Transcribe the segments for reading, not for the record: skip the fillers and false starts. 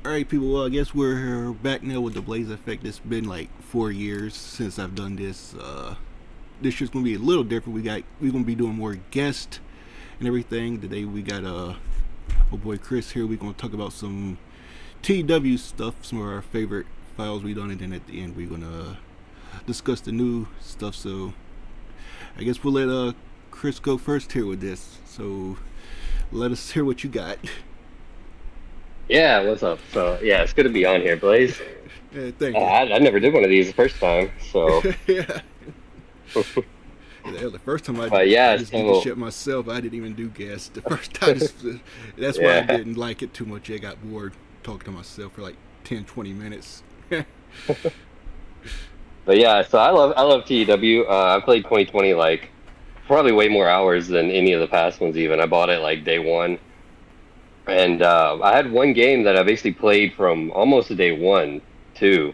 All right, people. Well, I guess we're back now with the Blaze Effect. It's been like 4 years since I've done this. This year's gonna be a little different. We're gonna be doing more guests and everything. Today we got my boy Chris here. We're gonna talk about some TEW stuff, some of our favorite files we done, and then at the end we're gonna discuss the new stuff. So I guess we'll let Chris go first here with this. So let us hear what you got. Yeah, what's up? So yeah, it's good to be on here, Blaze. Yeah, thank you. I never did one of these the first time, so Yeah. Yeah, the first time but I yeah, just did the so shit myself. I didn't even do guests. The first time, that's why I yeah, didn't like it too much. I got bored talking to myself for like 10, 20 minutes. Yeah, but yeah, so I love TEW. I played 2020 like probably way more hours than any of the past ones. Even I bought it like day one, and I had one game that I basically played from almost day one too.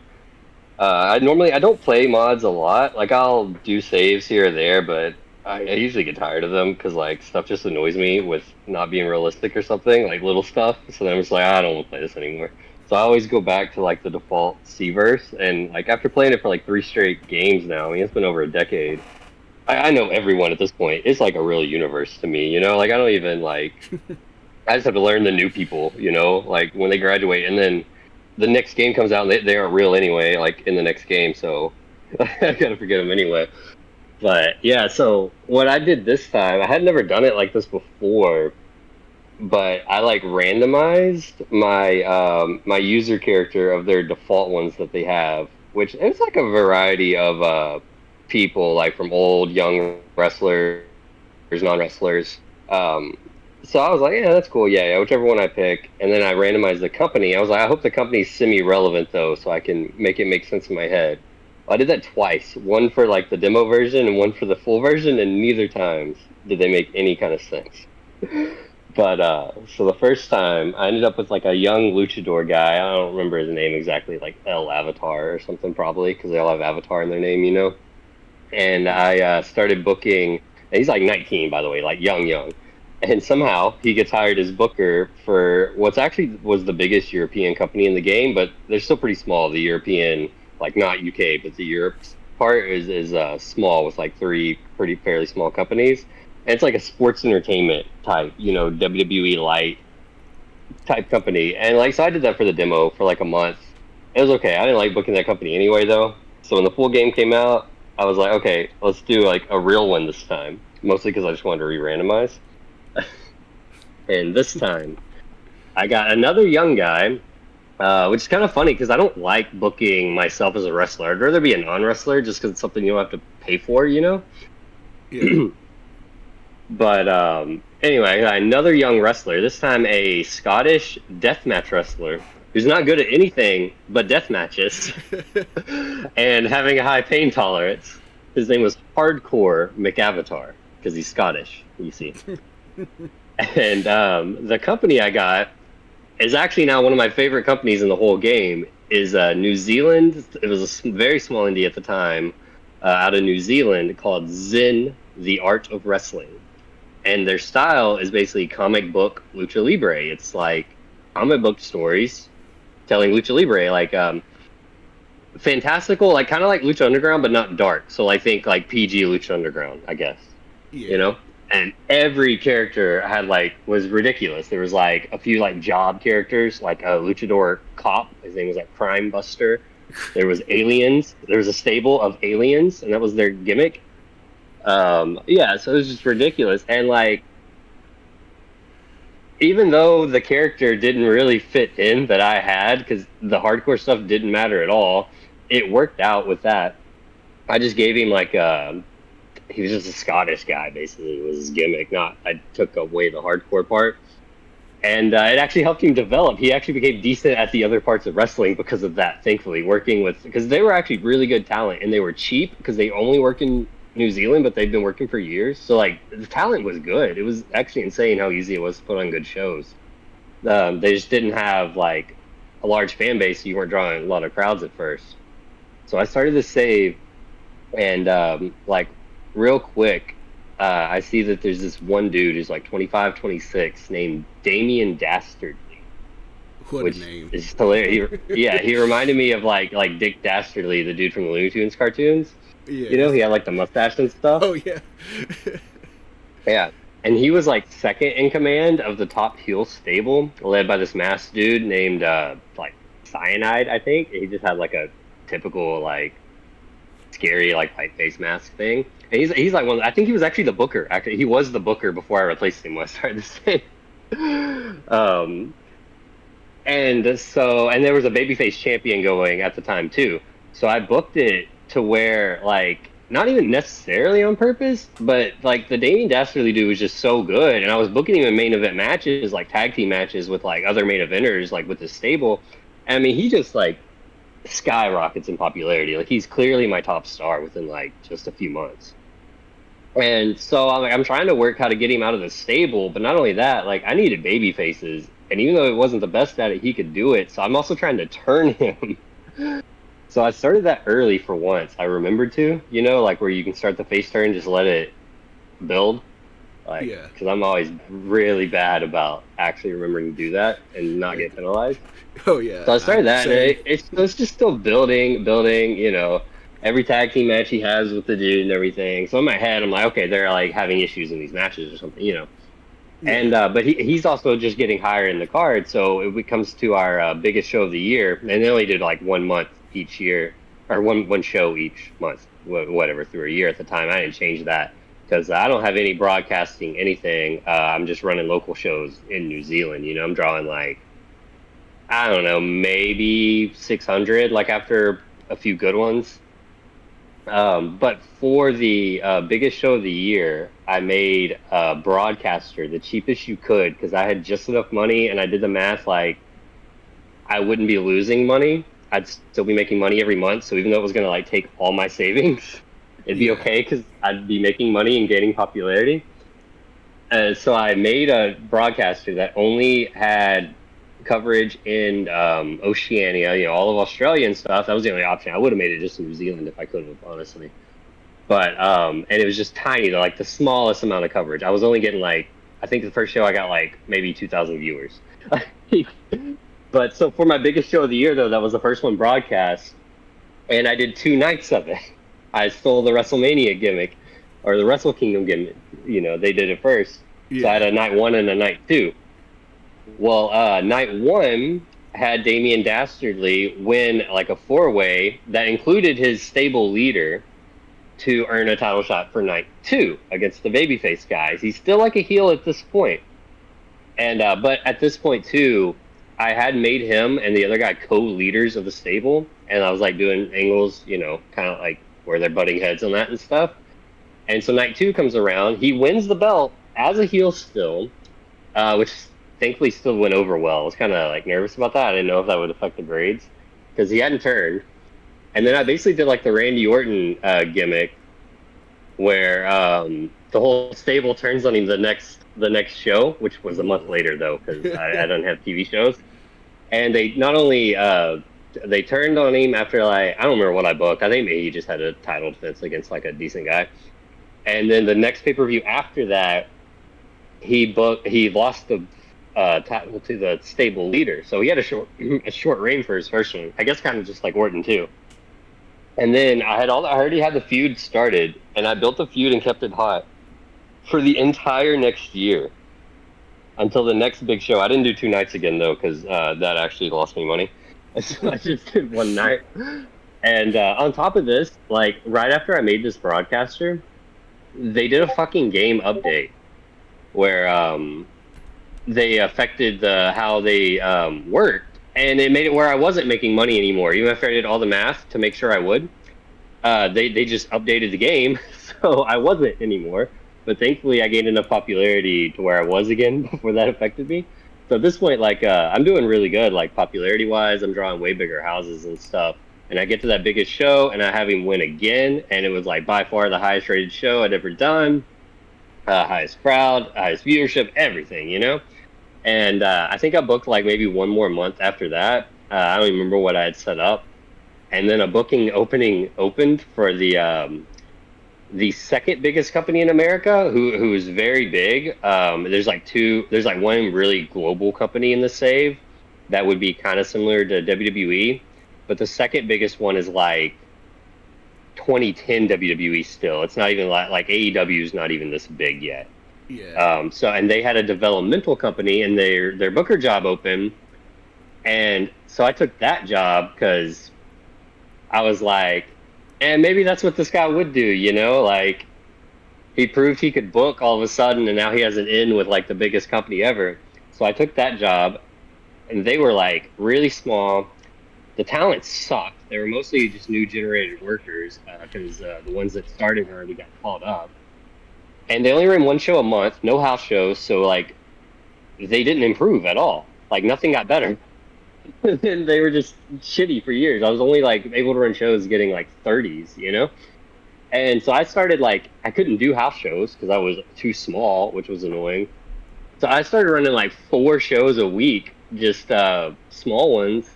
I don't play mods a lot. Like I'll do saves here or there, but I usually get tired of them because like stuff just annoys me with not being realistic or something, like little stuff. So then I'm just like, I don't want to play this anymore. So I always go back to like the default C-verse, and like after playing it for like three straight games now, I mean it's been over a decade. I know everyone at this point. It's like a real universe to me, you know. Like I don't even like. I just have to learn the new people, you know, like when they graduate, and then the next game comes out and they aren't real anyway, like in the next game, so I gotta forget them anyway. But yeah, so what I did this time, I had never done it like this before, but I like randomized my user character of their default ones that they have, which it's like a variety of people, like from old, young wrestlers, non-wrestlers. Um, so I was like, yeah, that's cool. Yeah, yeah, whichever one I pick. And then I randomized the company. I was like, I hope the company's semi-relevant though, so I can make it make sense in my head. Well, I did that twice, one for like the demo version and one for the full version, and neither times did they make any kind of sense. But so the first time I ended up with like a young luchador guy. I don't remember his name exactly, like El Avatar or something probably, because they all have Avatar in their name, you know. And I started booking. And he's like 19, by the way, like young, young. And somehow he gets hired as booker for what's actually was the biggest European company in the game, but they're still pretty small. The European, like not UK, but the Europe part is small with like three pretty fairly small companies. And it's like a sports entertainment type, you know, WWE light type company. And like, so I did that for the demo for like a month. It was okay. I didn't like booking that company anyway, though. So when the full game came out, I was like, okay, let's do like a real one this time. Mostly because I just wanted to re-randomize. And this time, I got another young guy, which is kind of funny because I don't like booking myself as a wrestler. I'd rather be a non-wrestler just because it's something you don't have to pay for, you know? yeah, But anyway, I got another young wrestler, this time a Scottish deathmatch wrestler who's not good at anything but death matches and having a high pain tolerance. His name was Hardcore McAvatar because he's Scottish, you see. And the company I got is actually now one of my favorite companies in the whole game. Is New Zealand. It was a very small indie at the time, out of New Zealand called Zen: The Art of Wrestling, and their style is basically comic book lucha libre. It's like comic book stories telling lucha libre, like fantastical, like kind of like lucha underground, but not dark. So I think like PG lucha underground, I guess, you yeah. know. And every character had like was ridiculous. There was like a few like job characters, like a luchador cop. His name was like Crime Buster. There was aliens. There was a stable of aliens, and that was their gimmick. Yeah, so it was just ridiculous. And like even though the character didn't really fit in that I had, because the hardcore stuff didn't matter at all, it worked out with that. I just gave him like he was just a Scottish guy basically was his gimmick. Not I took away the hardcore part, and it actually helped him develop. He actually became decent at the other parts of wrestling because of that. Thankfully, working with because they were actually really good talent and they were cheap because they only work in New Zealand, but they've been working for years. So like the talent was good. It was actually insane how easy it was to put on good shows. They just didn't have like a large fan base. So you weren't drawing a lot of crowds at first. So I started to save, and like real quick, I see that there's this one dude who's like 25, 26, named Damien Dastardly. What a which name. is hilarious. Yeah, he reminded me of like Dick Dastardly, the dude from the Looney Tunes cartoons. You know, Yes. he had like the mustache and stuff. Oh yeah. Yeah. And he was like second in command of the top heel stable, led by this masked dude named like Cyanide, I think. He just had like a typical like scary like white face mask thing. And he's like I think he was actually the booker. Actually, he was the booker before I replaced him when I started this thing. Um, and there was a babyface champion going at the time too. So I booked it to where like not even necessarily on purpose, but like the Damien Dastardly dude was just so good, and I was booking him in main event matches, like tag team matches with like other main eventers, like with the stable. And I mean, he just like skyrockets in popularity. Like he's clearly my top star within like just a few months. And so I'm trying to work how to get him out of the stable, but not only that, like I needed baby faces, and even though he wasn't the best at it, he could do it. So I'm also trying to turn him. So I started that early for once. I remembered to, like where you can start the face turn, just let it build. Like, Yeah. because I'm always really bad about actually remembering to do that and not Like, get penalized. oh yeah. So I started that, and Same. it's just still building. Every tag team match he has with the dude and everything. So in my head, I'm like, okay, they're like having issues in these matches or something. Yeah. And but he's also just getting higher in the card. So it comes to our biggest show of the year, and they only did like 1 month each year, or one show each month, whatever, through a year at the time. I didn't change that because I don't have any broadcasting anything. I'm just running local shows in New Zealand. I'm drawing like I don't know, maybe 600, like after a few good ones. But for the biggest show of the year, I made a broadcaster the cheapest you could because I had just enough money and I did the math like I wouldn't be losing money. I'd still be making money every month. So even though it was going to like take all my savings, it'd be Yeah. okay because I'd be making money and gaining popularity. So I made a broadcaster that only had coverage in Oceania, all of Australia and stuff. That was the only option. I would have made it just in New Zealand if I could have, honestly. But and it was just tiny, like the smallest amount of coverage. I was only getting like I think the first show I got like maybe 2,000 viewers. But so for my biggest show of the year though, that was the first one broadcast, and I did 2 nights of it. I stole the WrestleMania gimmick or the Wrestle Kingdom gimmick. They did it first. So I had Yeah. a night one and a night two. Well, night one had Damian Dastardly win like a four-way that included his stable leader to earn a title shot for night two against the babyface guys. He's still like a heel at this point. And but at this point too, I had made him and the other guy co-leaders of the stable, and I was like doing angles, kind of like where they're butting heads on that and stuff. And so night two comes around, he wins the belt as a heel still, which thankfully still went over well. I was kind of like nervous about that. I didn't know if that would affect the grades because he hadn't turned. And then I basically did like the Randy Orton gimmick where the whole stable turns on him the next show, which was a month Ooh. later though because I don't have TV shows. And they not only they turned on him after like I don't remember what I booked. I think maybe he just had a title defense against like a decent guy. And then the next pay per view after that, he lost the title to the stable leader. So he had a short reign for his first one. I guess kind of just like Orton too. And then I already had the feud started, and I built the feud and kept it hot for the entire next year until the next big show. I didn't do 2 nights again though, because that actually lost me money. So I just did one night. And on top of this, like right after I made this broadcaster, they did a fucking game update where they affected how they worked, and it made it where I wasn't making money anymore, even after I did all the math to make sure I would. They just updated the game, so I wasn't anymore. But thankfully, I gained enough popularity to where I was again before that affected me. So at this point, like I'm doing really good, like popularity wise. I'm drawing way bigger houses and stuff. And I get to that biggest show, and I have him win again, and it was like by far the highest rated show I'd ever done, highest crowd, highest viewership, everything. And I think I booked like maybe one more month after that. I don't even remember what I had set up. And then a booking opening opened for the second biggest company in America, who is very big. There's like one really global company in the save, that would be kind of similar to WWE, but the second biggest one is like 2010 WWE still. It's not even like AEW is not even this big yet. Yeah. So and they had a developmental company and their booker job open, and so I took that job because I was like, and maybe that's what this guy would do, you know, like he proved he could book all of a sudden, and now he has an in with like the biggest company ever. So I took that job, and they were like really small. The talent sucked. They were mostly just new generated workers because the ones that started already got called up, and they only ran one show a month, no house shows. So like they didn't improve at all. Like nothing got better. And they were just shitty for years. I was only like able to run shows getting like 30s, you know? And so I started like I couldn't do house shows because I was too small, which was annoying. So I started running like 4 shows a week, just small ones,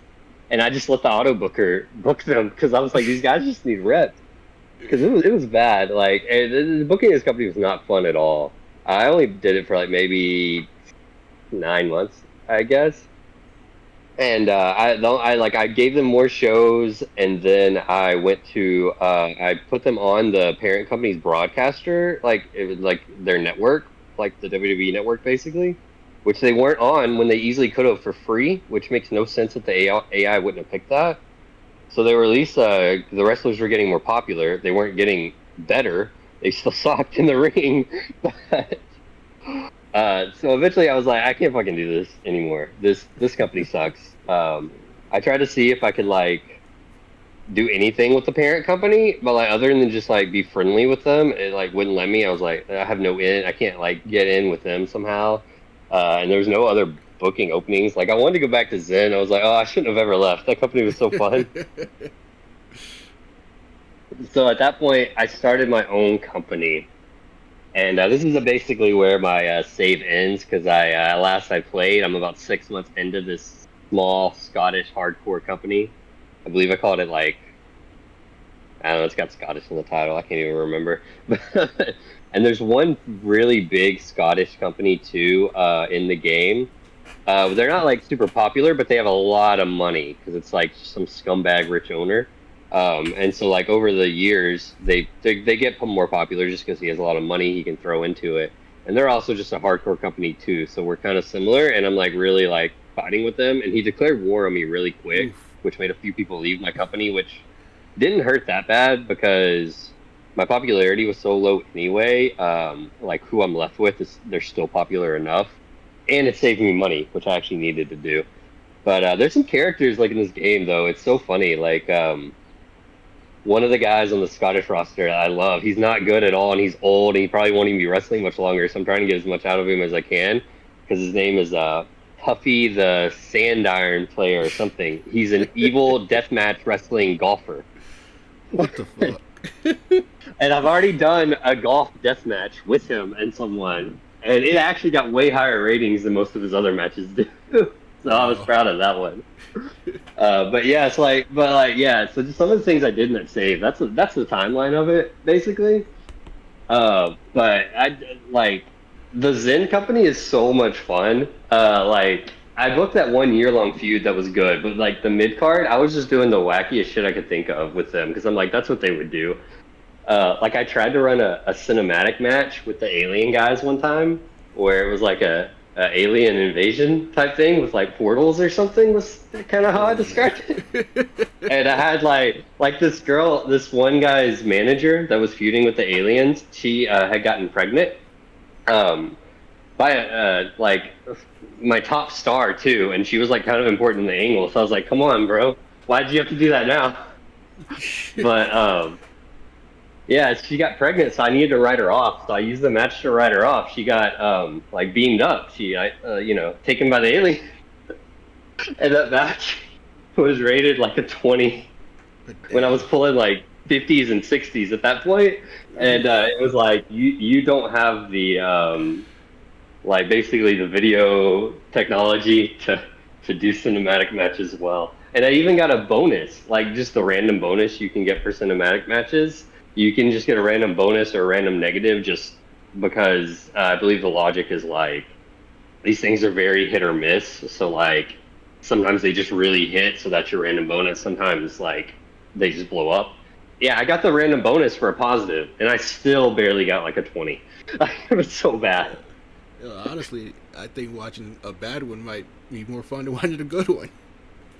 and I just let the auto booker book them because I was like, these guys just need reps because it was bad. Like the booking this company was not fun at all. I only did it for like maybe 9 months, I guess. And I gave them more shows, and then I went to I put them on the parent company's broadcaster, like it was like their network, like the WWE network basically, which they weren't on when they easily could have for free, which makes no sense that the AI wouldn't have picked that. So they were at least the wrestlers were getting more popular. They weren't getting better. They still sucked in the ring, but so eventually I was like, I can't fucking do this anymore. This company sucks. I tried to see if I could like do anything with the parent company, but like other than just like be friendly with them, it like wouldn't let me. I was like, I have no in. I can't like get in with them somehow. And there was no other booking openings. Like I wanted to go back to Zen. I was like, oh, I shouldn't have ever left. That company was so fun. So at that point, I started my own company. And this is basically where my save ends because last I played, I'm about 6 months into this small Scottish hardcore company. I believe I called it like I don't know. It's got Scottish in the title. I can't even remember. And there's one really big Scottish company too in the game. They're not like super popular, but they have a lot of money because it's like some scumbag rich owner. And so like over the years, they get more popular just because he has a lot of money he can throw into it. And they're also just a hardcore company too, so we're kind of similar. And I'm like really like fighting with them. And he declared war on me really quick, Oof. which made a few people leave my company, which didn't hurt that bad because my popularity was so low anyway. Like who I'm left with is they're still popular enough, and it saved me money, which I actually needed to do. But there's some characters like in this game though. It's so funny. Like one of the guys on the Scottish roster I love. He's not good at all, and he's old, and he probably won't even be wrestling much longer. So I'm trying to get as much out of him as I can because his name is Puffy the Sandiron player or something. He's an evil deathmatch wrestling golfer. What the fuck? And I've already done a golf death match with him and someone, and it actually got way higher ratings than most of his other matches do. So I was Wow. proud of that one. But yeah, yeah. So just some of the things I did in that save. That's the timeline of it, basically. But I like the Zen Company is so much fun. Like I booked that 1 year long feud that was good, but like the mid card, I was just doing the wackiest shit I could think of with them because I'm like, that's what they would do. Like I tried to run a cinematic match with the alien guys one time, where it was like a alien invasion type thing with like portals or something. Was kind of how I Oh described it. man. And I had like this girl, this one guy's manager that was feuding with the aliens. She had gotten pregnant. Um, by like my top star too, and she was like kind of important in the angle. So I was like, come on, bro, why'd you have to do that now? But yeah, she got pregnant, so I needed to write her off. So I used the match to write her off. She got like beamed up. Taken by the alien, and that match was rated like a 20 But when I was damn. pulling like 50s and 60s at that point. And Oof. it was like you don't have the like basically the video technology to do cinematic matches well. And I even got a bonus, like just the random bonus you can get for cinematic matches. You can just get a random bonus or a random negative just because I believe the logic is like these things are very hit or miss. So like sometimes they just really hit, so that's your random bonus. Sometimes like they just blow up. Yeah, I got the random bonus for a positive, and I still barely got like a 20. It was so bad. Honestly, I think watching a bad one might be more fun than watching a good one.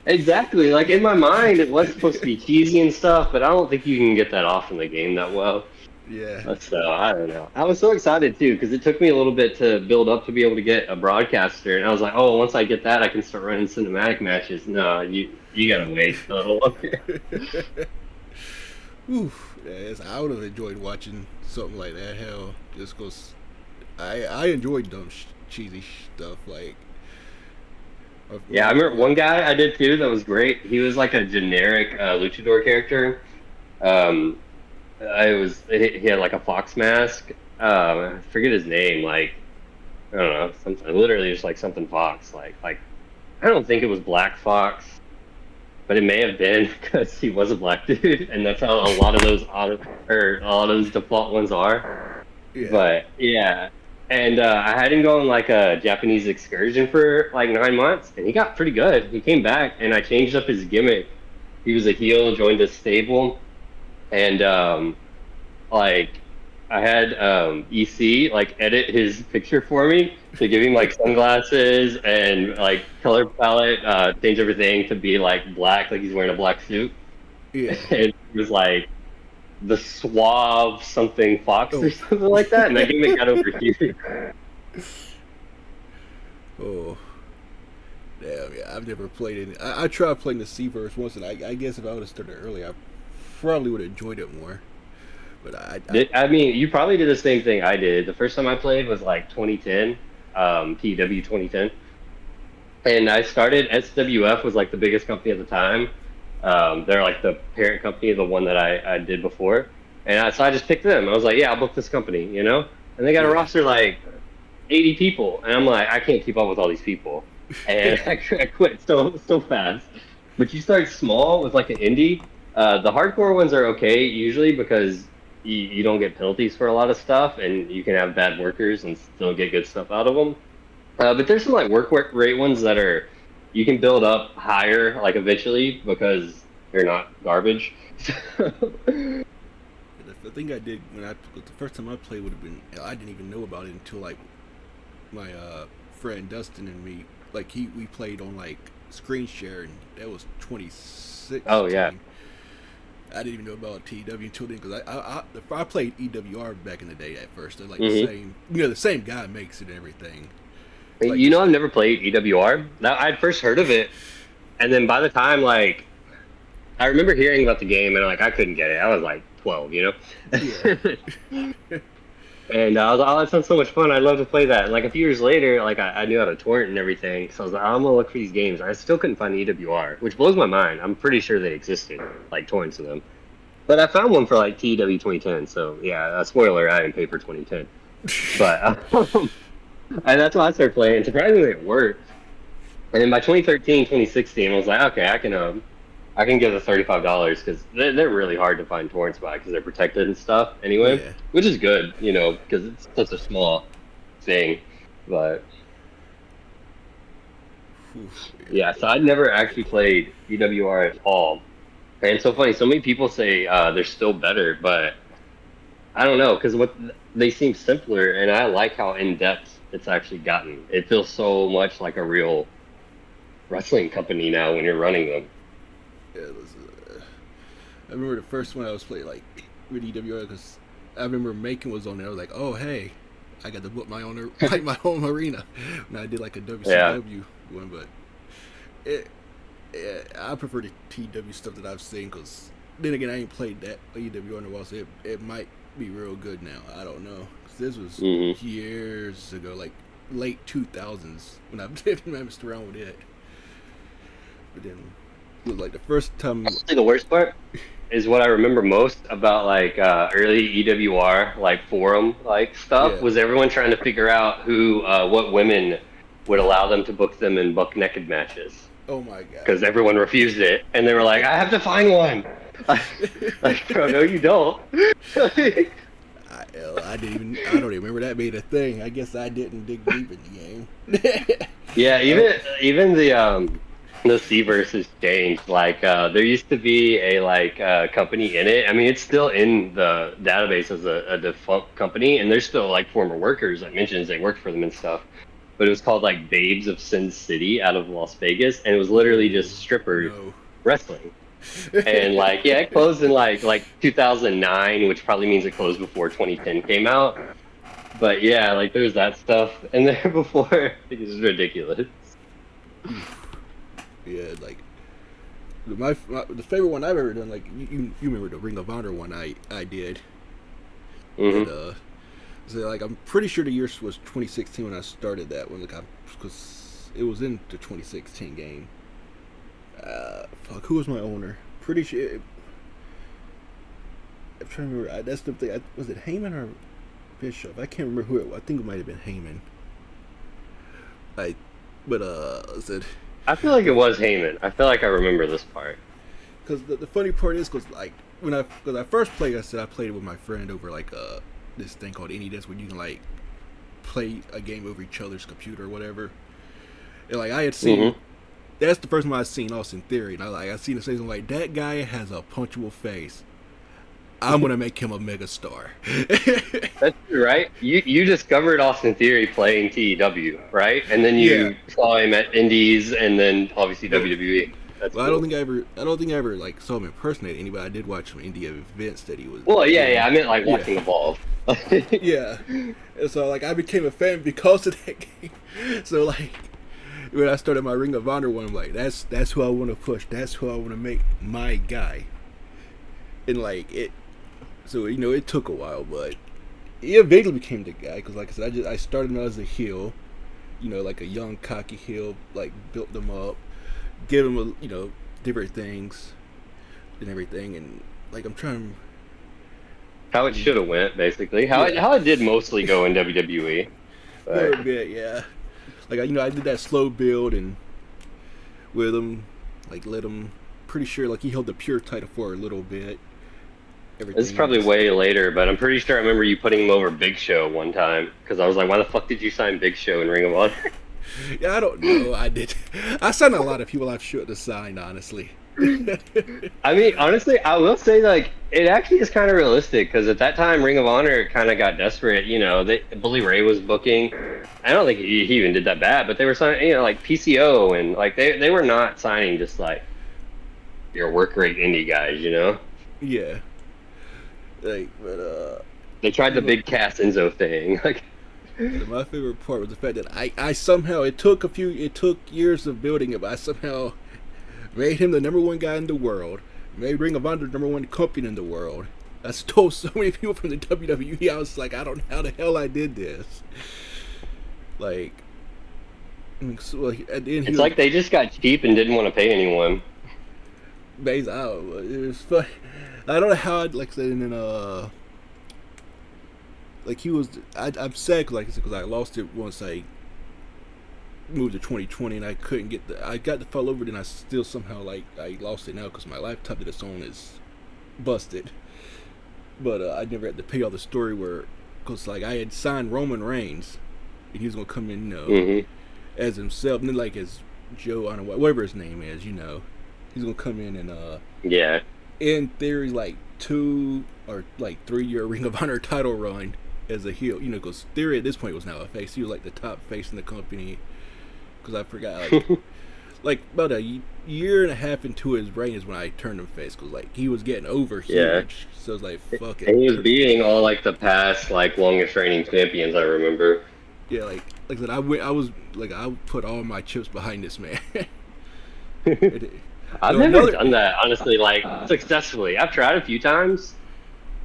Exactly. Like in my mind, it was supposed to be cheesy and stuff, but I don't think you can get that off in the game that well. Yeah. So I don't know. I was so excited too because it took me a little bit to build up to be able to get a broadcaster, and I was like, oh, once I get that, I can start running cinematic matches. No, you gotta wait a little longer. Oof. Yes, I would have enjoyed watching something like that. Hell, just because I enjoy dumb, cheesy stuff like. Yeah, I remember one guy I did too that was great. He was like a generic luchador character. Um, I was he had like a fox mask. I forget his name. Like I don't know, something literally just like something fox. Like I don't think it was Black Fox, but it may have been because he was a black dude, and that's how a lot of those auto or a lot of those default ones are. Yeah. But yeah, and I had him go on like a Japanese excursion for like 9 months, and he got pretty good. He came back, and I changed up his gimmick. He was a heel, joined a stable, and like I had EC like edit his picture for me to give him like sunglasses and like color palette, change everything to be like black, like he's wearing a black suit. Yeah. And he was like the suave something fox or Oh. something like that, and that gimmick got over here. Oh. Damn. Yeah. I've never played it. I tried playing the C-verse once, and I guess if I would have started earlier, I probably would have enjoyed it more. But I mean, you probably did the same thing I did. The first time I played was like 2010, TEW 2010. And I started SWF was like the biggest company at the time. They're like the parent company, the one that I did before. And so I just picked them. I was like, yeah, I'll book this company, you know? And they got a yeah. roster like 80 people. And I'm like, I can't keep up with all these people. And I quit so fast. But you start small with like an indie. The hardcore ones are okay usually because you don't get penalties for a lot of stuff and you can have bad workers and still get good stuff out of them. But there's some like work rate ones that are you can build up higher like eventually because they're not garbage. The thing I did when the first time I played would have been I didn't even know about it until like my friend Dustin and me like we played on like screen share and that was 2016. Oh yeah. I didn't even know about TEW until then because I played EWR back in the day at first. They're like Mm-hmm. the same, the same guy makes it and everything. Like You know, I've never played EWR. Now, I'd first heard of it, and then by the time like I remember hearing about the game, and like I couldn't get it. I was like 12, you yeah, know. And I was like, oh, that sounds so much fun. I'd love to play that. And like a few years later, like I knew how to torrent and everything, so I was like, I'm gonna look for these games. I still couldn't find EWR, which blows my mind. I'm pretty sure they existed, like torrents of them. But I found one for like TEW 2010. So yeah, spoiler, I didn't pay for 2010. But and that's why I started playing. Surprisingly, it worked. And then by 2013, 2016, I was like, okay, I can give the $35 because they're really hard to find torrents by because they're protected and stuff anyway, yeah. which is good, you know, because it's such a small thing. But Oof, yeah, so I'd never actually played EWR at all. And it's so funny, so many people say they're still better, but I don't know because what they seem simpler, and I like how in depth it's actually gotten. It feels so much like a real wrestling company now when you're running them. yeah, it was, I remember the first one I was playing like with EWR because I remember Macon was on there. I was like, oh hey, I got to book my own like my home arena. And I did like a WCW one, but I prefer the TW stuff that I've seen because then again I ain't played that EWR in a while, so it might be real good now. I don't know because this was Mm-hmm. years ago, like late 2000s when I messed around with it. But then it was like the first time. Honestly, the worst part is what I remember most about like early EWR like forum like stuff Yeah. was everyone trying to figure out who what women would allow them to book them in buck naked matches Oh my god. because everyone refused it and they were like I have to find one. Like bro, no you don't. I don't even remember that being a thing. I guess I didn't dig deep in the game. Yeah, even the the Seaverse has changed. Like, there used to be a company in it. I mean, it's still in the database as a defunct company, and there's still like former workers that mentions they worked for them and stuff. But it was called like Babes of Sin City out of Las Vegas, and it was literally Oh just strippers no. wrestling. And like, yeah, it closed in like 2009, which probably means it closed before 2010 came out. But yeah, like there's that stuff, and there before, it is ridiculous. Yeah, like the favorite one I've ever done. Like you remember the Ring of Honor one I did, and Hmm. so like I'm pretty sure the year was 2016 when I started that one. Like, because it was in the 2016 game. Fuck, who was my owner? Pretty sure. I'm trying to remember. That's the thing. Was it Heyman or Bishop? I can't remember who it was. I think it might have been Heyman. I, but I said I feel like it was Heyman. I feel like I remember this part. because the funny part is because like because I first played, I said I played it with my friend over like this thing called AnyDesk where you can like play a game over each other's computer or whatever. And like I had seen, Hmm. that's the first time I'd seen Austin Theory, and I seen the season like that guy has a punchable face. I'm gonna make him a mega star. That's true, right? You discovered Austin Theory playing TEW, right? And then Yeah. you saw him at Indies, and then obviously Well, WWE. That's well, cool. I don't think I ever like saw him impersonate anybody. I did watch some indie events that he was Well, yeah, yeah. doing. I meant like Yeah, watching Evolve. yeah. And so like I became a fan because of that game. So like when I started my Ring of Honor one, I'm like, that's who I want to push. That's who I want to make my guy. And like it, so it took a while, but he eventually became the guy. Because like I said, I started him as a heel, like a young cocky heel, like built them up, give him different things and everything, and like I'm trying. How it should have went, basically. Yeah, How it did mostly go in WWE. for But a bit, yeah. Like I did that slow build and with him, like let him. Pretty sure like he held the pure title for a little bit. this is Everything probably just way later, but I'm pretty sure I remember you putting him over Big Show one time because I was like, why the fuck did you sign Big Show in Ring of Honor? yeah, I don't know. I did. I signed a lot of people I shouldn't have signed, honestly. I mean, honestly, I will say like it actually is kind of realistic because at that time, Ring of Honor kind of got desperate. Bully Ray was booking. I don't think he even did that bad, but they were signing, like PCO and like they were not signing just like your work rate indie guys. Yeah. Like, but They tried you the know, big Cass Enzo thing. Like, my favorite part was the fact that I somehow it took years of building it, but I somehow made him the number one guy in the world. Made Ring of Honor the number one company in the world. I stole so many people from the WWE. I was like, I don't know how the hell I did this. Like, so, like at the end, he it's was like they just got cheap and didn't want to pay anyone. based out. It was fun. I don't know how I'd like I said, and then like he was. I'm sad because like I said, because I lost it once I moved to 2020 and I couldn't get I got the fall over, then I still somehow like I lost it now because my laptop that it's on is busted. But I never had to pay all the story where, because like I had signed Roman Reigns and he was gonna come in, Hmm. as himself, and then like as Joe, I don't know whatever his name is, he's gonna come in and Yeah. in theory like 2 or like 3 year Ring of Honor title run as a heel, because Theory at this point was now a face. He was like the top face in the company. Because I forgot, like about a year and a half into his reign is when I turned him face. Because like he was getting over Yeah. huge, so I was like, fuck it. And he was beating all like the past like longest reigning champions, I remember. Yeah, like I said, I put all my chips behind this man. I've No, never another. done that, honestly, like successfully. I've tried a few times.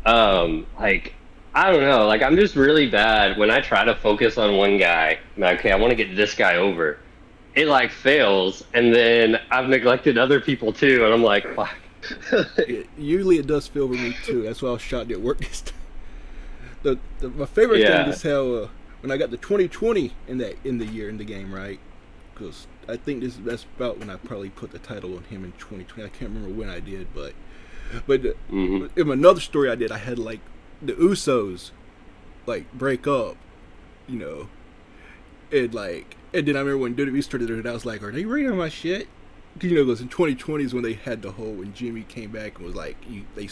Like I don't know, like I'm just really bad when I try to focus on one guy. Like, okay, I want to get this guy over. It like fails, and then I've neglected other people too, and I'm like, fuck. Usually it does feel with me too. That's why I was shocked it worked this time. My favorite thing Yeah. is how when I got the 2020 in the year in the game, right? Because I think that's about when I probably put the title on him in 2020. I can't remember when I did, but Hmm. in another story I did, I had like the Usos like break up, you know, and then I remember when WWE started it, I was like, are they reading my shit? because in 2020 is when they had the whole when Jimmy came back and was like they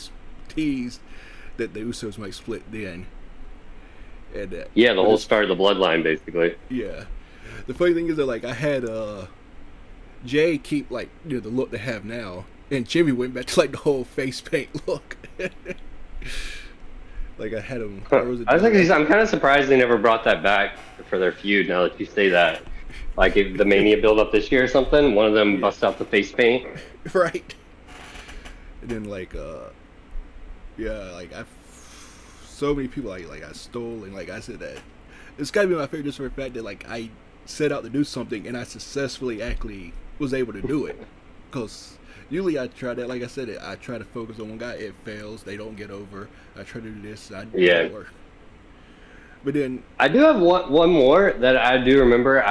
teased that the Usos might split then, and Yeah, the but whole it's start of the bloodline, basically. yeah. The funny thing is that like I had Jay keep like the look they have now, and Jimmy went back to like the whole face paint look. Like I had him. Or was it I the was other? actually, I'm kind of surprised they never brought that back for their feud. Now that you say that, like if the Mania build up this year or something, one of them Yeah. busts out the face paint. Right. And then like yeah, like I so many people like I stole and like I said that it's gotta be my favorite just for the fact that like I set out to do something and I successfully actually was able to do it. Because usually I try that, like I said, I try to focus on one guy. It fails. They don't get over. I try to do this. It Yeah, don't work. But then, I do have one more that I do remember.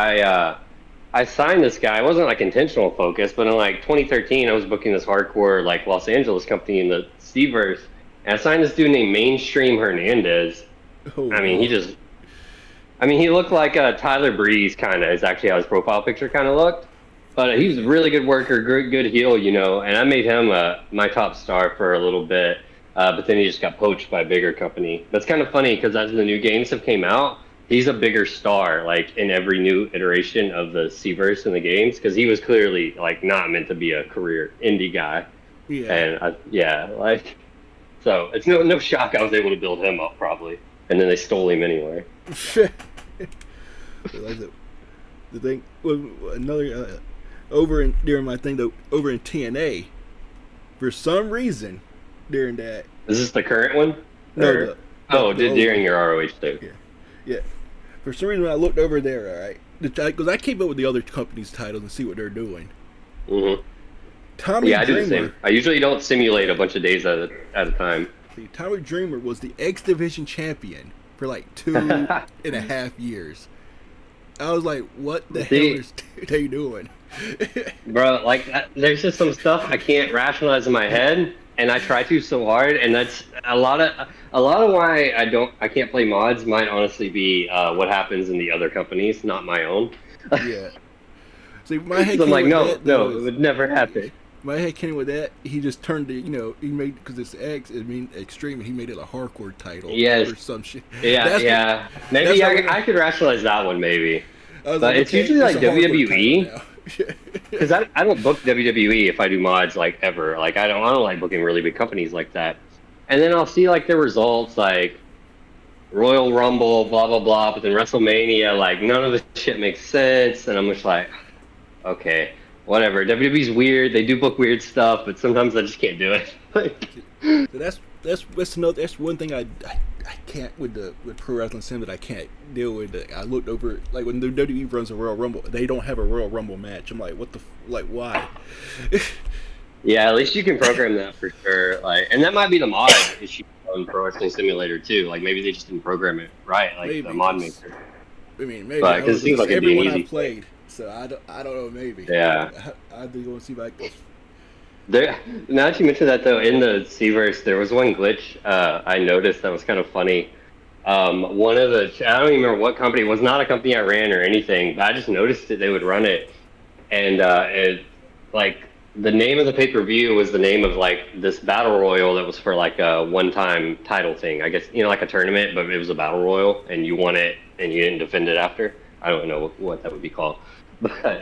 I signed this guy. It wasn't like intentional focus, but in like 2013, I was booking this hardcore like Los Angeles company in the Steverse, and I signed this dude named Mainstream Hernandez. oh I mean, no, he looked like Tyler Breeze kind of is actually how his profile picture kind of looked. But he was a really good worker, good heel, and I made him my top star for a little bit. But then he just got poached by a bigger company. That's kind of funny because as the new games have came out, he's a bigger star like in every new iteration of the Seaverse in the games because he was clearly like not meant to be a career indie guy. yeah. And yeah, like so it's no shock I was able to build him up probably, and then they stole him anyway. Like the thing, well, another over in during my thing though, over in TNA, for some reason during that, Is this the current one? no, Or oh, the did old during one, your ROH too? yeah, yeah. For some reason, when I looked over there, all right, because I keep up with the other companies' titles and see what they're doing. Hmm. Tommy Yeah, I do the same. Dreamer, I usually don't simulate a bunch of days at a time. see, Tommy Dreamer was the X Division champion for like 2.5 years. I was like, what the hell See, is they doing? bro, like there's just some stuff I can't rationalize in my head, and I try to so hard, and that's a lot of why I can't play mods. Might honestly be what happens in the other companies, not my own. Yeah. See, my head So I'm came like, with no, that though no, it is would never happen. my head came with that. He just turned it, he made because it's X. It mean extreme, and he made it a hardcore title Yes, or some shit. yeah, That's what. yeah. That's Maybe not what. I could rationalize that one, maybe. I was like, But it's okay, usually it's like a hardcore title WWE. now. Because I don't book WWE if I do mods like ever. Like I don't like booking really big companies like that. And then I'll see like their results like Royal Rumble, blah blah blah, but then WrestleMania, like none of this shit makes sense, and I'm just like, okay, whatever. WWE's weird. They do book weird stuff, but sometimes I just can't do it. Like, So that's one thing I can't with pro wrestling sim that I can't deal with. I looked over like when the WWE runs a Royal Rumble, they don't have a Royal Rumble match. I'm like, what the like why? yeah, at least you can program that for sure. Like, and that might be the mod issue on Pro Wrestling Simulator too. Like maybe they just didn't program it right, like the Maybe mod because maker. I mean maybe I But don't know because it seems because like it'd be an everyone I've easy fix. played, so I don't know maybe. Yeah. I'd be going to see if I can. There, now that you mentioned that though, in the Seaverse, there was one glitch I noticed that was kind of funny. One of the I don't even remember what company. It was not a company I ran or anything, but I just noticed that they would run it, and it like the name of the pay per view was the name of like this battle royal that was for like a one time title thing. I guess like a tournament, but it was a battle royal, and you won it and you didn't defend it after. I don't know what that would be called. But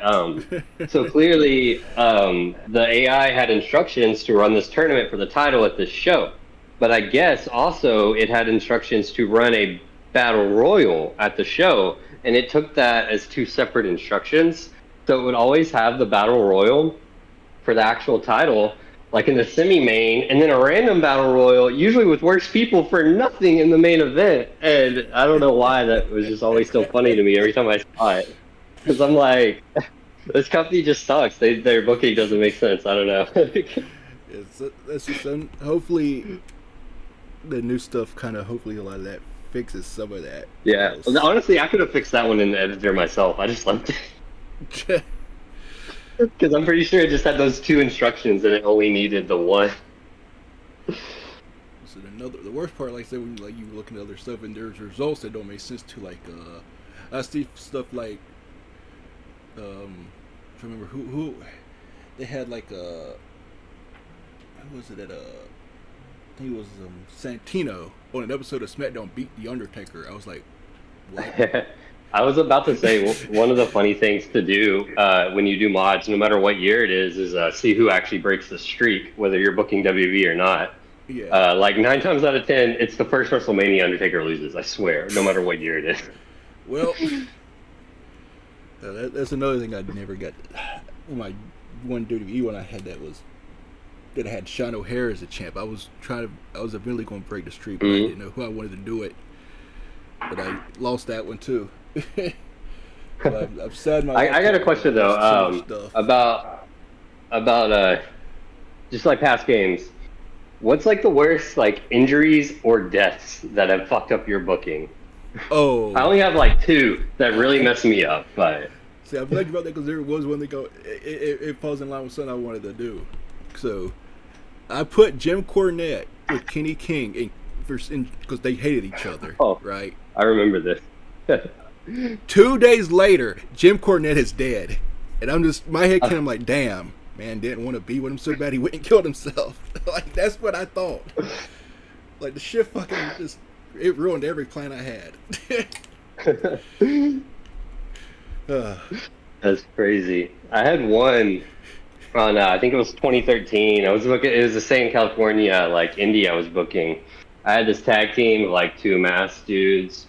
so clearly, the AI had instructions to run this tournament for the title at this show. But I guess also it had instructions to run a battle royal at the show, and it took that as two separate instructions. So it would always have the battle royal for the actual title, like in the semi main, and then a random battle royal, usually with worse people for nothing in the main event. And I don't know why that was just always so funny to me every time I saw it. Because I'm like, this company just sucks. Their booking doesn't make sense. I don't know. That's just hopefully the new stuff hopefully a lot of that fixes some of that. Yeah. Honestly, I could have fixed that one in the editor myself. I just left it. Because I'm pretty sure it just had those two instructions and it only needed the one. So the worst part, like I said, when like you were looking at other stuff and there's results that don't make sense to like I see stuff like I remember who they had like a, what was it at I think it was Santino on an episode of SmackDown beat the Undertaker. I was like, what? I was about to say one of the funny things to do when you do mods, no matter what year it is see who actually breaks the streak, whether you're booking WWE or not. Yeah. Like 9 times out of 10, it's the first WrestleMania Undertaker loses. I swear, no matter what year it is. Well, that's another thing I never got. My one WWE when I had that I had Sean O'Hare as a champ. I was eventually going to break the streak, but I didn't know who I wanted to do it. But I lost that one too. I've sad my. I got a question though about just like past games. What's like the worst like injuries or deaths that have fucked up your booking? Oh, I only have like two that really messed me up, but see, I'm glad about that because there was one that it falls in line with something I wanted to do. So I put Jim Cornette with Kenny King because they hated each other. Oh, right. I remember this. 2 days later, Jim Cornette is dead, and my head came. I'm like, damn, man, didn't want to be with him so bad he went and killed himself. Like that's what I thought. Like the shit fucking just it ruined every plan I had. That's crazy. I had one on I think it was 2013. I was booking. It was the same California like indie I was booking. I had this tag team of like two masked dudes.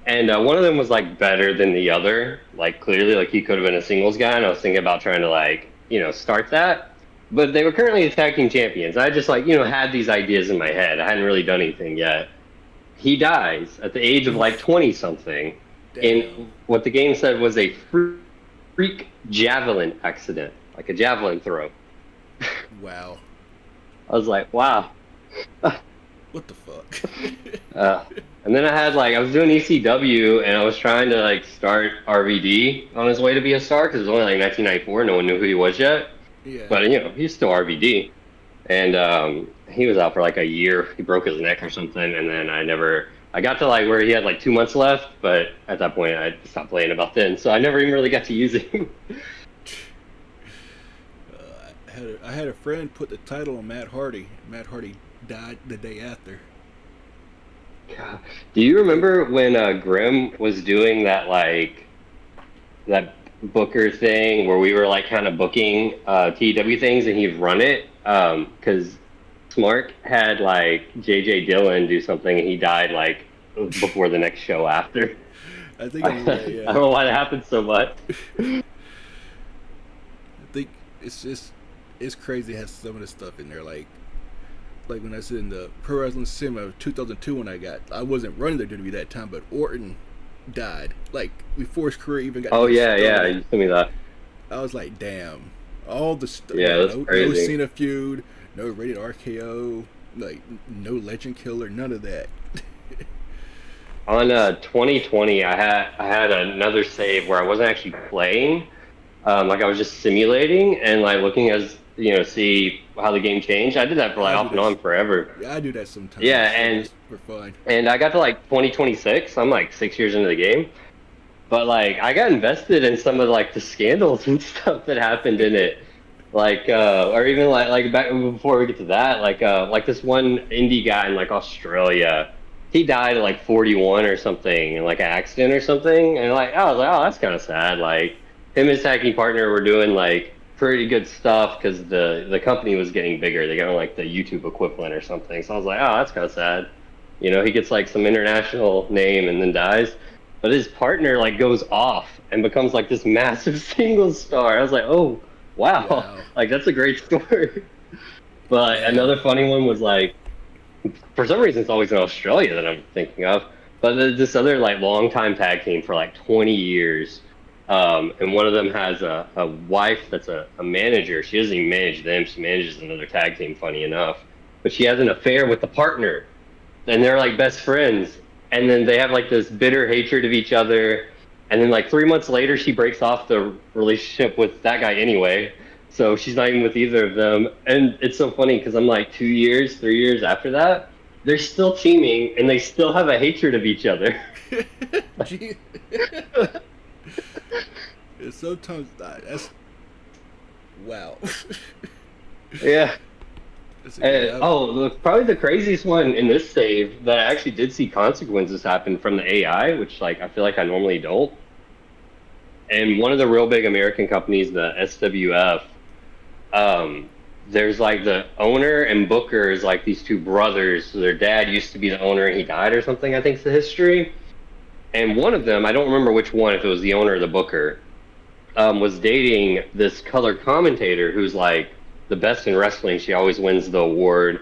And one of them was like better than the other. Like clearly, like he could have been a singles guy, and I was thinking about trying to like start that. But they were currently the tag team champions. I just like had these ideas in my head. I hadn't really done anything yet. He dies at the age of like 20 something, in what the game said was a freak javelin accident, like a javelin throw. Wow. I was like, wow. What the fuck? And then I was doing ECW and I was trying to like start RVD on his way to be a star because it was only like 1994. No one knew who he was yet. Yeah. But he's still RVD, and he was out for like a year. He broke his neck or something, and then I got to like where he had like 2 months left, but at that point I stopped playing about then, so I never even really got to use him. I had a friend put the title on Matt Hardy. Matt Hardy died the day after. God. Do you remember when Grim was doing that Booker thing where we were like kind of booking TEW things and he'd run it? Because Smark had like JJ Dillon do something and he died like before the next show after. I think I don't know why that happened so much. I think it's crazy. It has some of the stuff in there like when I said in the Pro Wrestling Sim of 2002 when I wasn't running the WWE that time, but Orton died like before his career even got. Oh yeah, you told me that. I was like, damn, all the stuff. Yeah, that's crazy. No Cena feud, no rated RKO, like no Legend Killer, none of that. On 2020, I had another save where I wasn't actually playing, like I was just simulating and like looking as see how the game changed. I did that for like off and on forever. Yeah, I do that sometimes. Yeah, and for fun. And I got to like 2026. I'm like 6 years into the game, but like I got invested in some of like the scandals and stuff that happened in it, like or even like back before we get to that, like this one indie guy in like Australia. He died at like 41 or something in like an accident or something, and like I was like, oh, that's kind of sad. Like him and his tag team partner were doing like pretty good stuff because the company was getting bigger. They got like the YouTube equivalent or something. So I was like, oh, that's kind of sad. He gets like some international name and then dies, but his partner like goes off and becomes like this massive singles star. I was like, oh wow. Like that's a great story. But another funny one was like, for some reason it's always in Australia that I'm thinking of, but this other like long-time tag team for like 20 years. And one of them has a wife that's a manager. She doesn't even manage them. She manages another tag team, funny enough. But she has an affair with the partner. And they're like best friends. And then they have like this bitter hatred of each other. And then like 3 months later, she breaks off the relationship with that guy anyway. So she's not even with either of them. And it's so funny because I'm like 2 years, 3 years after that, they're still teaming and they still have a hatred of each other. And sometimes that's wow. Yeah. That's And, yeah. probably the craziest one in this save that I actually did see consequences happen from the AI, which like I feel like I normally don't. And one of the real big American companies, the SWF, um, there's like the owner and Booker is like these two brothers. So their dad used to be the owner and he died or something, I think is the history. And one of them, I don't remember which one, if it was the owner or the Booker, was dating this color commentator who's like the best in wrestling. She always wins the award.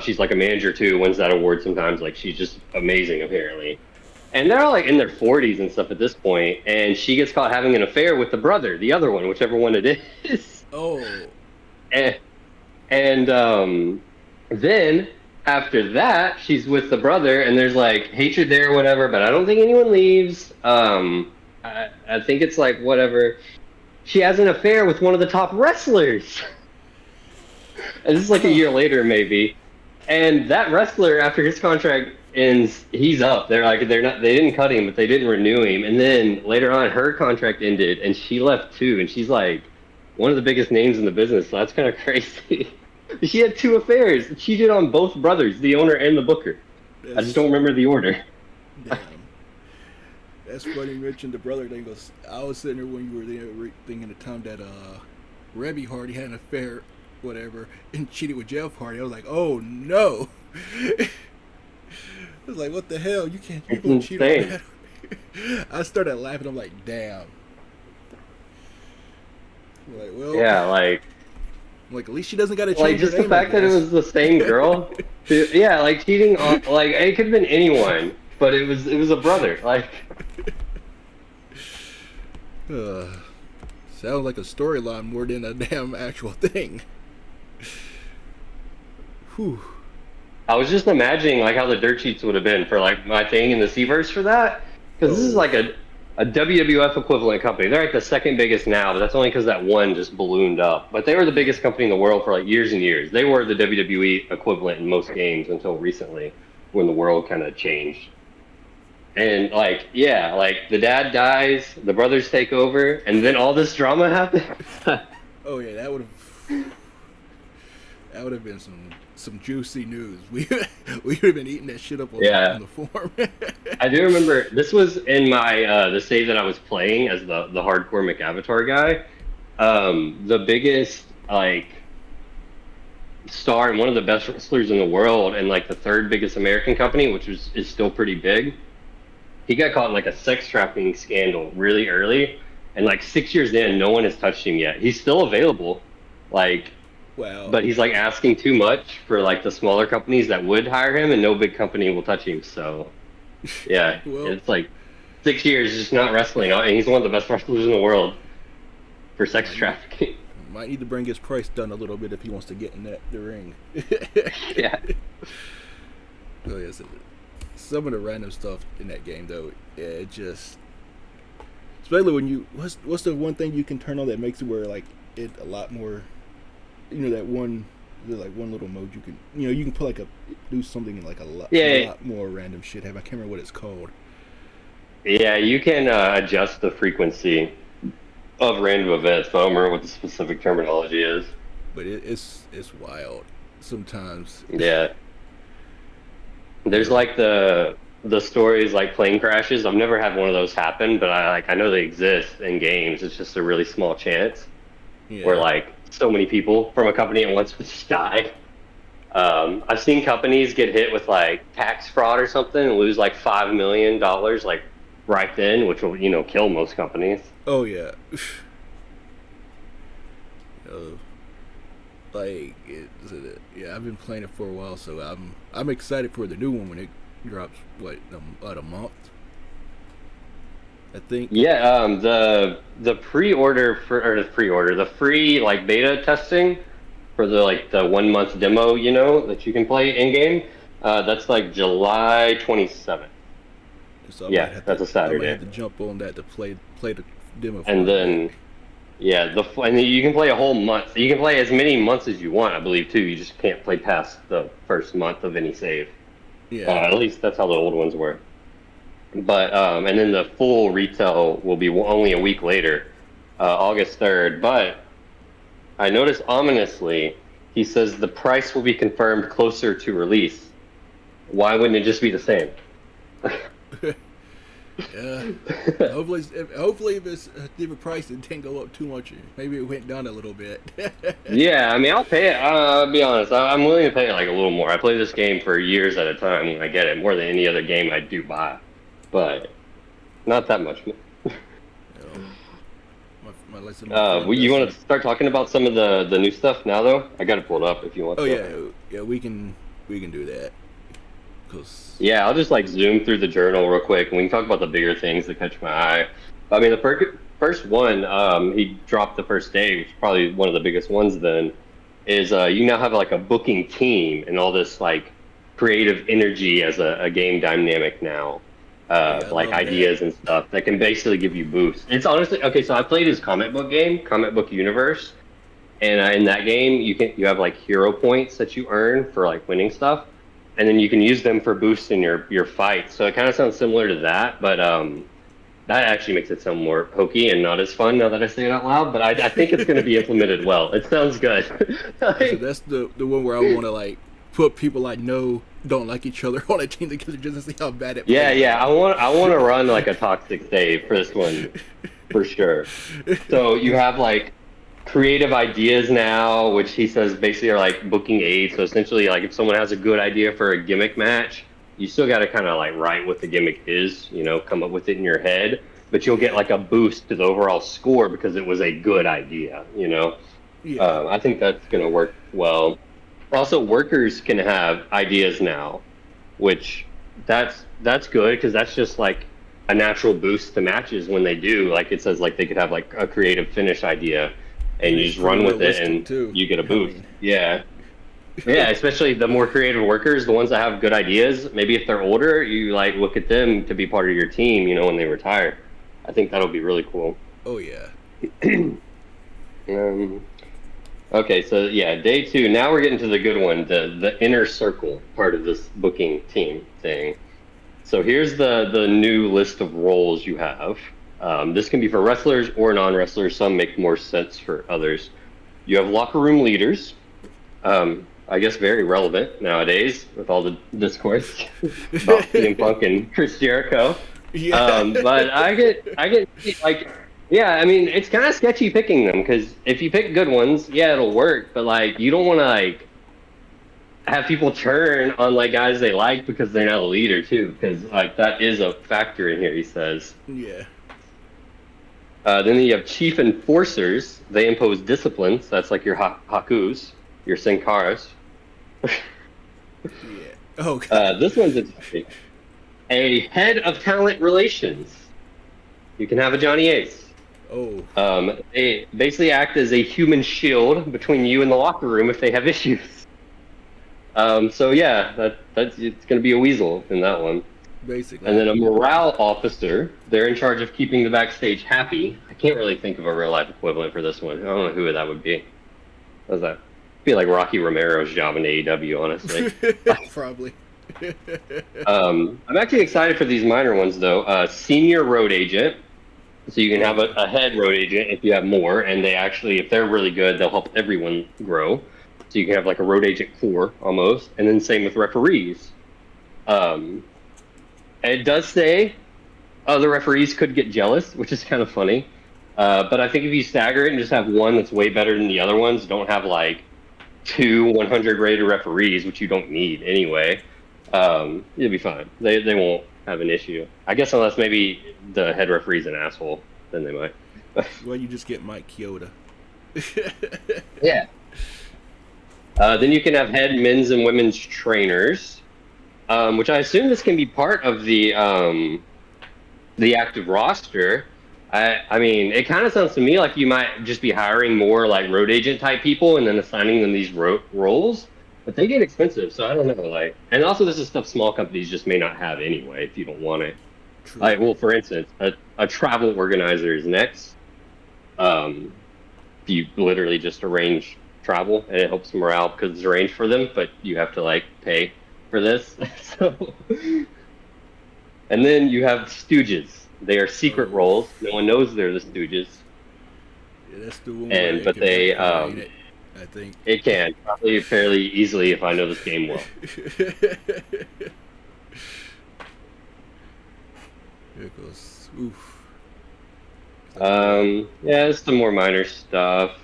She's like a manager too, wins that award sometimes. Like she's just amazing apparently. And they're all like in their 40s and stuff at this point, and she gets caught having an affair with the brother, the other one, whichever one it is. Oh, And, and then after that, she's with the brother, and there's like hatred there or whatever. But I don't think anyone leaves. I think it's like whatever. She has an affair with one of the top wrestlers. And this is like a year later, maybe. And that wrestler, after his contract ends, he's up. They didn't cut him, but they didn't renew him. And then later on, her contract ended, and she left too. And she's like one of the biggest names in the business. So that's kind of crazy. She had two affairs. She cheated on both brothers, the owner and the booker. I just that's don't remember the order. damn. That's funny you mentioned the brother thing. I was sitting there when you were there thinking the time that Rebby Hardy had an affair, whatever, and cheated with Jeff Hardy. I was like, oh no. I was like, what the hell? You It's gonna cheat on insane. that? I started laughing. I'm like, damn. I'm like, well, Yeah, like at least she doesn't got to change her just the name, I fact that it guess. was the same girl. Yeah, like cheating on like it could have been anyone, but it was a brother. Like uh, sounds like a storyline more than a damn actual thing. Whew. I was just imagining like how the dirt sheets would have been for like my thing in the Cverse for that, because this is Oh, like a WWF equivalent company. They're like the second biggest now, but that's only because that one just ballooned up. But they were the biggest company in the world for like years and years. They were the WWE equivalent in most games until recently, when the world kind of changed. And like, yeah, like the dad dies, the brothers take over, and then all this drama happens. oh yeah, that would have been some juicy news. We would have been eating that shit up on Yeah. the forum. I do remember this was in my the save that I was playing as the hardcore McAvatar guy. The biggest like star and one of the best wrestlers in the world, and like the third biggest American company, which is still pretty big. He got caught in like a sex trafficking scandal really early, and like 6 years in, no one has touched him yet. He's still available, like, Wow. but he's like asking too much for like the smaller companies that would hire him, and no big company will touch him. So yeah, Well, it's like 6 years just not wrestling, and he's one of the best wrestlers in the world for sex might need, trafficking. might need to bring his price down a little bit if he wants to get in the ring. Yeah. Oh yes, some of the random stuff in that game though, yeah, it just especially when you what's the one thing you can turn on that makes it where like it a lot more, that one like one little mode you can you can put like do something like a Yeah, lot more random shit. I can't remember what it's called. yeah, you can adjust the frequency of random events, but I don't remember what the specific terminology is. But it's wild sometimes. Yeah. There's Uh, like the stories like plane crashes. I've never had one of those happen, but I know they exist in games. It's just a really small chance where yeah. like so many people from a company at once would just die. I've seen companies get hit with like tax fraud or something and lose like $5 million like right then, which will kill most companies. Oh yeah. uh, yeah, I've been playing it for a while, so I'm excited for the new one when it drops. What about a month? I think. Yeah, the pre-order the free like beta testing for the 1 month demo, that you can play in game. That's like July 27th. So Yeah, that's a I might have Saturday. to jump on that to play the demo And for it. But then yeah, and you can play a whole month. You can play as many months as you want, I believe too. You just can't play past the first month of any save. yeah, At least that's how the old ones were. But and then the full retail will be only a week later. August 3rd. But I noticed ominously, he says the price will be confirmed closer to release. Why wouldn't it just be the same? Yeah. Hopefully, if it's a different price, it didn't go up too much. Maybe it went down a little bit. Yeah, I mean, I'll pay it. I'll be honest. I'm willing to pay like a little more. I play this game for years at a time when I get it, more than any other game I do buy, but not that much more. You want to start talking about some of the new stuff now, though? I got to pull it up if you want. Oh yeah, we can do that. Yeah, I'll just like zoom through the journal real quick, and we can talk about the bigger things that catch my eye. I mean, the first one he dropped the first day, which is probably one of the biggest ones. Then is you now have like a booking team and all this like creative energy as a game dynamic now, like ideas and stuff that can basically give you boosts. It's honestly okay. So I played his comic book game, Comic Book Universe, and in that game you have like hero points that you earn for like winning stuff, and then you can use them for boosts in your fight. So it kind of sounds similar to that, but that actually makes it sound more hokey and not as fun now that I say it out loud. But I think it's going to be implemented well. It sounds good. So that's the one where I want to like put people I know don't like each other on a team together just to see how bad it plays. Yeah. I want to run like a toxic save for this one for sure. So you have like creative ideas now, which he says basically are like booking aids. So essentially, like if someone has a good idea for a gimmick match, you still got to kind of like write what the gimmick is, come up with it in your head, but you'll get like a boost to the overall score because it was a good idea. Yeah. I think that's going to work well. Also, workers can have ideas now, which that's good because that's just like a natural boost to matches when they do. Like it says, like they could have like a creative finish idea, and you just run with it, and you get a boost. Yeah. Yeah, especially the more creative workers, the ones that have good ideas. Maybe if they're older, you like look at them to be part of your team, when they retire. I think that'll be really cool. Oh yeah. Okay, so yeah, day 2. Now we're getting to the good one, the inner circle part of this booking team thing. So here's the new list of roles you have. This can be for wrestlers or non-wrestlers. Some make more sense for others. You have locker room leaders. I guess very relevant nowadays with all the discourse about CM Punk and Chris Jericho. Yeah. But I get like, yeah, I mean, it's kind of sketchy picking them because if you pick good ones, yeah, it'll work. But like, you don't want to like have people turn on like guys they like because they're not a leader too, because like that is a factor in here. He says. Yeah. Then you have chief enforcers. They impose discipline. So that's like your hakus, your sin caras. Yeah. Oh God. This one's interesting. A head of talent relations. You can have a Johnny Ace. Oh. They basically act as a human shield between you and the locker room if they have issues. So yeah, that's it's going to be a weasel in that one. Basically. And then a morale officer. They're in charge of keeping the backstage happy. I can't really think of a real life equivalent for this one. I don't know who that would be. What's that? Be like Rocky Romero's job in AEW, honestly. Probably. I'm actually excited for these minor ones though. Senior road agent. So you can have a head road agent if you have more, and they actually, if they're really good, they'll help everyone grow. So you can have like a road agent core almost, and then same with referees. It does say other referees could get jealous, which is kind of funny. But I think if you stagger it and just have one that's way better than the other ones, don't have like 2 100 rated referees, which you don't need anyway, you'll be fine. They won't have an issue. I guess unless maybe the head referee's an asshole, then they might. Well, you just get Mike Chioda. Yeah. Then you can have head men's and women's trainers, which I assume this can be part of the active roster. I mean, it kind of sounds to me like you might just be hiring more like road agent type people and then assigning them these roles, but they get expensive, so I don't know. Like, and also this is stuff small companies just may not have anyway if you don't want it. True. Like, well, for instance, a travel organizer is next. You literally just arrange travel and it helps morale because it's arranged for them, but you have to like pay for this. So, and then you have stooges. They are secret roles. No one knows they're the Stooges. Yeah, that's the one where And it but can backfire, ain't it? I think. it can probably fairly easily if I know this game well. Because, oof. Yeah, it's some more minor stuff.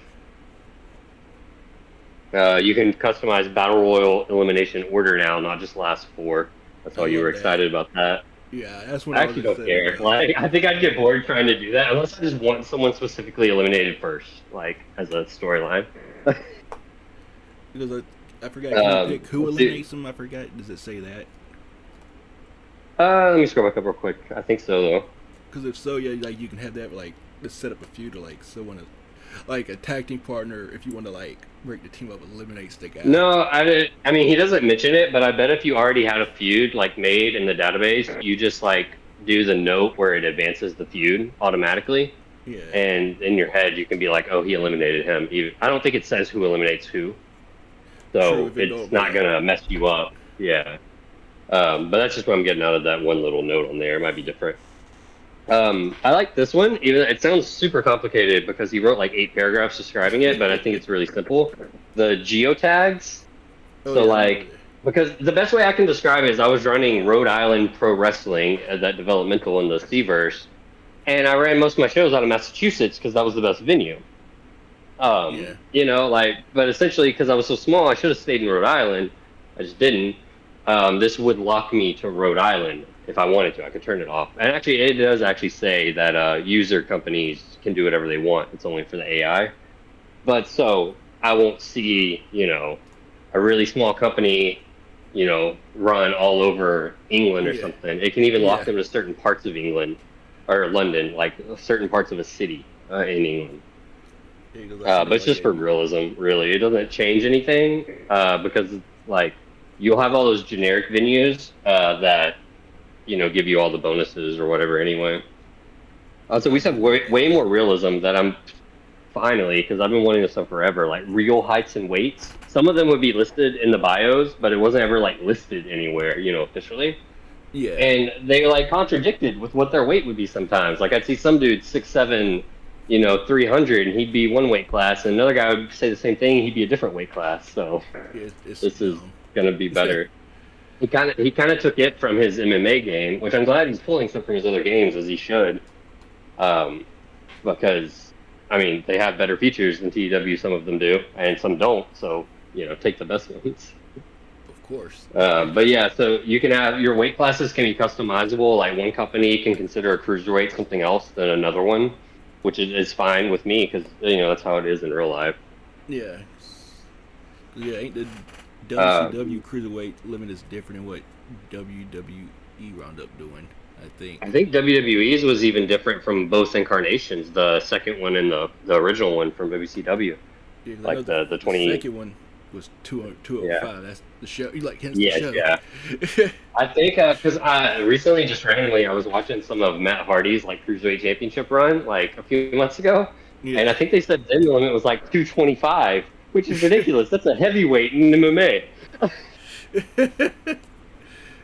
You can customize battle royal elimination order now, not just last four. That's I why you were love that. excited about that. Yeah, that's what I I was actually don't excited care. about. Like, I think I'd get bored trying to do that unless I just want someone specifically eliminated first, like as a storyline. Because I forgot, can you pick who Dude, eliminates them? I forgot. Does it say that? let me scroll back up real quick. I think so though. Because if so, yeah, like you can have that like to set up a feud to like someone, like a tag team partner. If you want to like break the team up, eliminates the guy. No, I did. I mean, he doesn't mention it, but I bet if you already had a feud like made in the database, you just like do the note where it advances the feud automatically, Yeah, and in your head you can be like, "Oh, he eliminated him." Even I don't think it says who eliminates who, true. so If it it's don't, not yeah, gonna mess you up. Yeah. But that's just what I'm getting out of that one little note on there. It might be different. I like this one. Even it sounds super complicated because he wrote like 8 paragraphs describing it, but I think it's really simple. The geotags. oh So yeah, I know like, that. because the best way I can describe it is I was running Rhode Island Pro Wrestling as that developmental in the Cverse, and I ran most of my shows out of Massachusetts because that was the best venue. Yeah, Like, but essentially because I was so small, I should have stayed in Rhode Island. I just didn't. This would lock me to Rhode Island if I wanted to. I could turn it off. And actually, it does actually say that user companies can do whatever they want. It's only for the AI. But so I won't see, a really small company, run all over England or yeah, something. It can even lock yeah. them to certain parts of England or London, like certain parts of a city in England. Yeah, because I forgot But it's like just for realism, really. It doesn't change anything because, like, you'll have all those generic venues that, give you all the bonuses or whatever anyway. So I we have do like way that. more realism that I'm finally, because I've been wanting this stuff forever, like real heights and weights. Some of them would be listed in the bios, but it wasn't ever like listed anywhere, officially. Yeah, And they like contradicted with what their weight would be sometimes. Like I'd see some dude 6'7", 300, and he'd be one weight class, and another guy would say the same thing, he'd be a different weight class. So yeah, it's this is dumb. gonna be better. He kind of took it from his MMA game, which I'm glad he's pulling stuff from his other games as he should. Um, because I mean they have better features than TEW. Some of them do, and some don't. So take the best ones. Of course. But yeah, so you can have your weight classes can be customizable. Like one company can consider a cruiserweight something else than another one, which is fine with me because that's how it is in real life. Yeah, yeah. Ain't the Uh, WCW cruiserweight limit is different than what WWE wound up doing? I think. I think WWE's was even different from both incarnations. The second one and the original one from WCW, Yeah, 'cause I know like the the 20. second one was 205. Yeah. That's the show. You like hence the Yes. show. Yeah. I think because recently, just randomly, I was watching some of Matt Hardy's like cruiserweight championship run like a few months ago, and I Yeah. think they said then the limit was like 225, which is ridiculous. That's a heavyweight in MMA.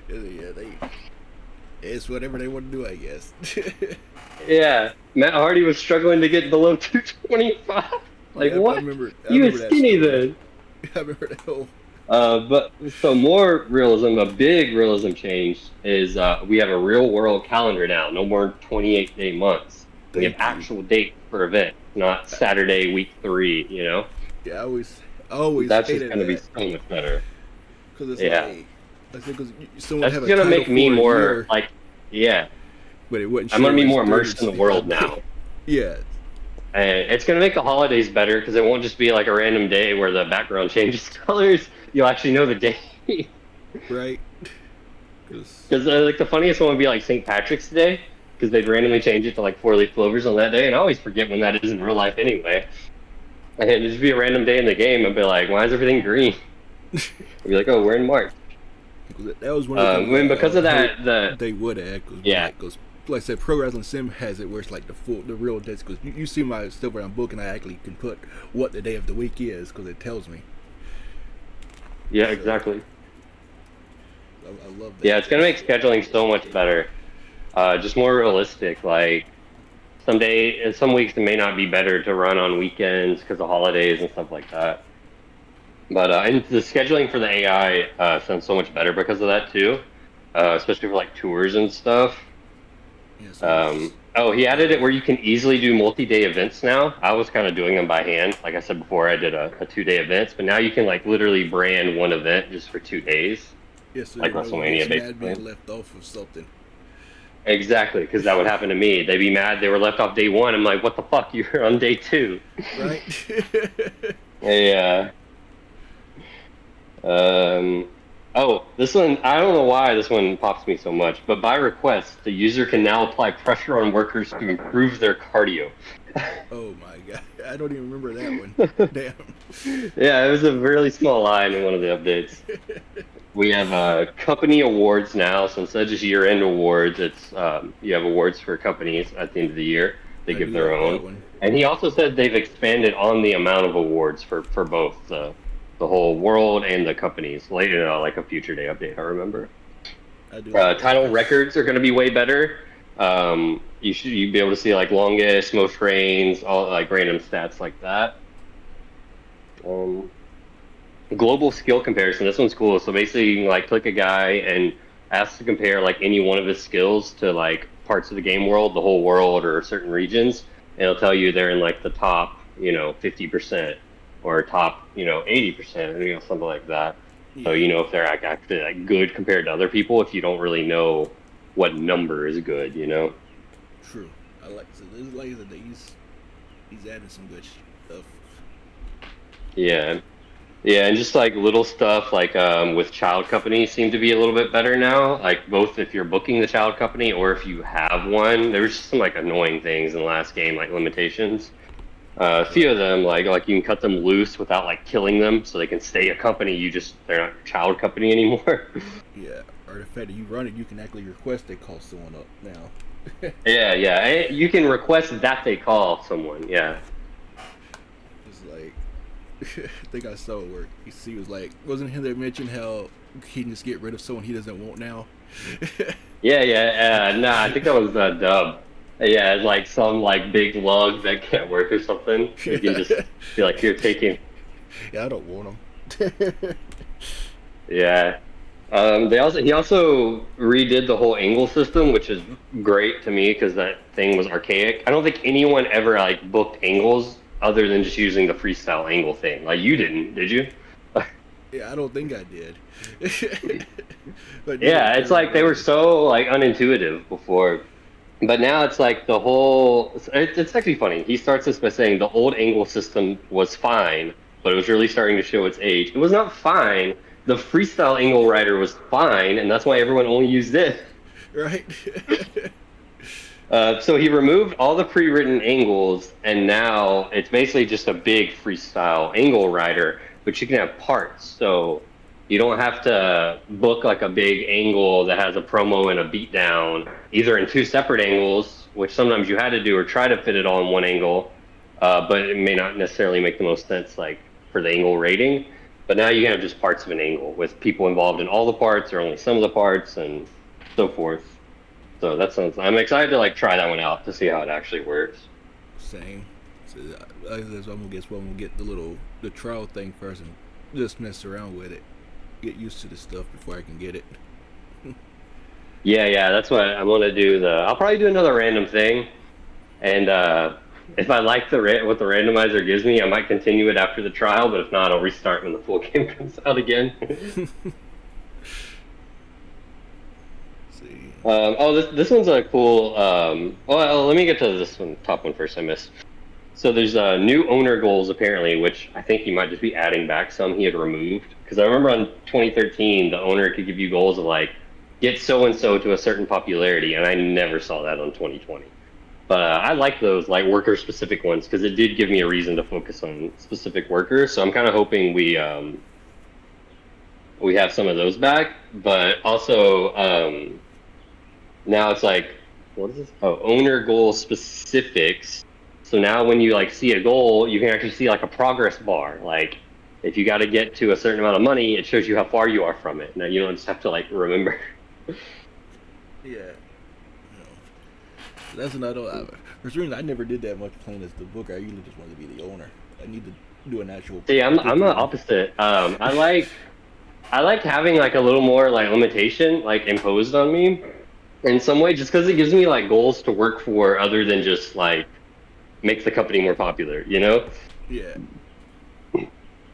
Yeah, they. It's whatever they want to do, I guess. Yeah, Matt Hardy was struggling to get below 225. Like Yeah, I what? remember. I You were remember that skinny story. then. I remember that whole. But so more realism, a big realism change is we have a real world calendar now. No more 28-day months. We have Thank you. actual dates for events, not Saturday week 3. Yeah, I always That's just hated going to be that so much better. because it's Yeah, like, I said, because someone that's have a going to title make me for a more year, like, yeah, but it wouldn't I'm going show to be as more immersed in the world 365 days. now. Yeah, And it's going to make the holidays better because it won't just be like a random day where the background changes colors. You'll actually know the day. right. Because Because like the funniest one would be like St. Patrick's Day, because they'd randomly change it to like 4-leaf clovers on that day, and I always forget when that is in real life anyway. And it'd just be a random day in the game, and be like, "Why is everything green?" I'd be like, "Oh, we're in March." that was one of the things When because of I hope that, they would add. Cause yeah, like, cause like I said, Pro Wrestling Sim has it where it's like the real dates. Because you see my stuff where I'm booking, I actually can put what the day of the week is because it tells me. yeah, So exactly. I love Yeah, that. it's gonna make scheduling so much better. Just more realistic. Like some weeks it may not be better to run on weekends because of holidays and stuff like that. But and the scheduling for the AI sounds so much better because of that too, especially for like tours and stuff. Yeah, so it's Oh, he added it where you can easily do multi-day events now. I was kind of doing them by hand. Like I said before, I did a 2 day events, but now you can like literally brand one event just for 2 days, yeah, so like everybody gets WrestleMania mad basically. being left off of something. Exactly, because that would happen to me. They'd be mad they were left off day one. I'm like, what the fuck? You're on day two. Right? Yeah. Um, oh, this one, I don't know why this one pops me so much, but by request, the user can now apply pressure on workers to improve their cardio. Oh my god, I don't even remember that one. Damn. Yeah, it was a really small line in one of the updates. We have company awards now, so instead of just year-end awards, it's you have awards for companies at the end of the year. They I give do their like that own, one. and he also said they've expanded on the amount of awards for both the whole world and the companies. Later, like a future day update, I remember. I do like that Title one. records are going to be way better. You'd be able to see like longest, most reigns, all like random stats like that. Um, Global skill comparison. This one's cool. So basically, you can like click a guy and ask to compare like any one of his skills to like parts of the game world, the whole world, or certain regions, and it'll tell you they're in like the top, 50% or top, 80%, or something like that. So Yeah, you know if they're actually like good compared to other people. If you don't really know what number is good, you know. true. I like so this is like that he's adding some good stuff. Yeah. Yeah, and just like little stuff like with child companies seem to be a little bit better now. Like both if you're booking the child company or if you have one. There was just some like annoying things in the last game, like limitations. A few Right. of them, like you can cut them loose without like killing them, so they can stay a company. They're not your child company anymore. Yeah, or the fact that you run it, you can actually request they call someone up now. Yeah, yeah. You can request that they call someone. Yeah. It's like I think I saw it where he was like, wasn't him that mentioned how he can just get rid of someone he doesn't want now? Yeah, yeah. Nah, I think that was Dub. Yeah, it's like some like big lug that can't work or something. You can just be like, "Here, take him." Yeah, I don't want him. Yeah. He also redid the whole angle system, which is great to me because that thing was archaic. I don't think anyone ever like booked angles other than just using the freestyle angle thing. Like you didn't, did you? Yeah, I don't think I did. But now Yeah, that it's you're like they were reminded, so like unintuitive before. But now it's like the whole. It's actually funny. He starts this by saying the old angle system was fine, but it was really starting to show its age. It was not fine. The freestyle angle writer was fine, and that's why everyone only used it. right? So he removed all the pre-written angles, and now it's basically just a big freestyle angle writer, but you can have parts. So you don't have to book like a big angle that has a promo and a beatdown, either in two separate angles, which sometimes you had to do, or try to fit it all in one angle, but it may not necessarily make the most sense like for the angle rating. But now you can have just parts of an angle with people involved in all the parts or only some of the parts and so forth. So that sounds. I'm excited to like try that one out to see how it actually works. Same. So I'm gonna guess well, I'm gonna get the trial thing first and just mess around with it, get used to the stuff before I can get it. Yeah, yeah, that's what I'm gonna do. I'll probably do another random thing, and if I like what the randomizer gives me, I might continue it after the trial. But if not, I'll restart when the full game comes out again. See, Oh, this one's a cool. Well, let me get to this one, top one first. I missed. So there's new owner goals apparently, which I think he might just be adding back some he had removed. Because I remember on 2013, the owner could give you goals of like get so and so to a certain popularity, and I never saw that on 2020. But I like those like worker specific ones because it did give me a reason to focus on specific workers. So I'm kind of hoping we have some of those back, but also now it's like what is this? Oh, owner goal specifics. So now when you like see a goal, you can actually see like a progress bar. Like if you got to get to a certain amount of money, it shows you how far you are from it. Now you don't just have to like remember. yeah, you know, that's another. For some reason, I never did that much playing as the booker. I usually just wanted to be the owner. I need to do an actual See, I'm the booking. opposite. I like having like a little more like limitation like imposed on me in some way, just because it gives me like goals to work for other than just like make the company more popular. You know, Yeah.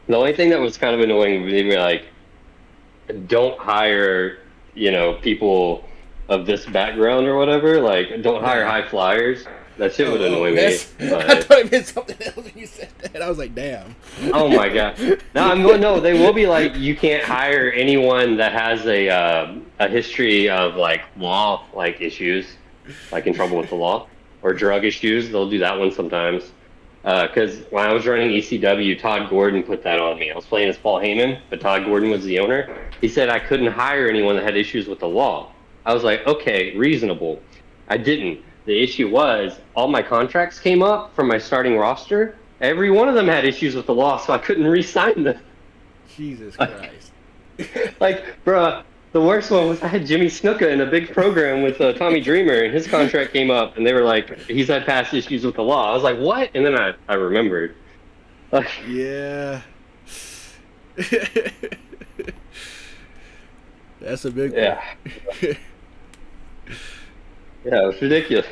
the only thing that was kind of annoying would be like don't hire people of this background or whatever. Like don't hire Nah. high flyers. That shit would Oh, annoy me. that's. I But thought it meant something else when you said that. I was like, damn. oh my god. No, I'm going. No, they will be like you can't hire anyone that has a history of like law like issues, like in trouble with the law or drug issues. They'll do that one sometimes. Because when I was running ECW, Todd Gordon put that on me. I was playing as Paul Heyman, but Todd Gordon was the owner. He said I couldn't hire anyone that had issues with the law. I was like, okay, reasonable. I didn't. The issue was all my contracts came up from my starting roster. Every one of them had issues with the law, so I couldn't re-sign them. Jesus Like, Christ. bruh, the worst one was I had Jimmy Snuka in a big program with Tommy Dreamer, and his contract came up, and they were like, he's had past issues with the law. I was like, what? And then I remembered. Like, Yeah. That's a big one. yeah, yeah, it was ridiculous.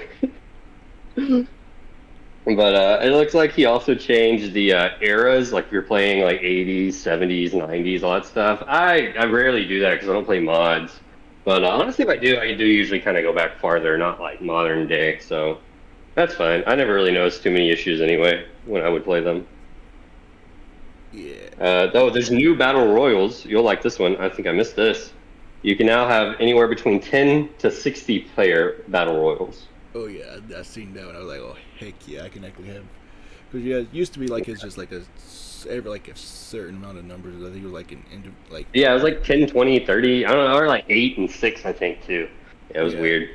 But it looks like he also changed the eras. Like if you're playing like 80s, 70s, 90s, all that stuff. I rarely do that because I don't play mods. But honestly, if I do usually kind of go back farther, not like modern day. So that's fine. I never really noticed too many issues anyway when I would play them. Yeah. Though there's new battle royals. You'll like this one. I think I missed this. You can now have anywhere between 10 to 60 player battle royals. Oh yeah, I seen that one. I was like, oh heck yeah, I can actually have. Because yeah, it used to be like it's just like every like a certain amount of numbers. I think it was like like. Yeah, it was like 10, 20, 30. I don't know, or like 8 and 6, I think, too. Yeah, it was Yeah. weird.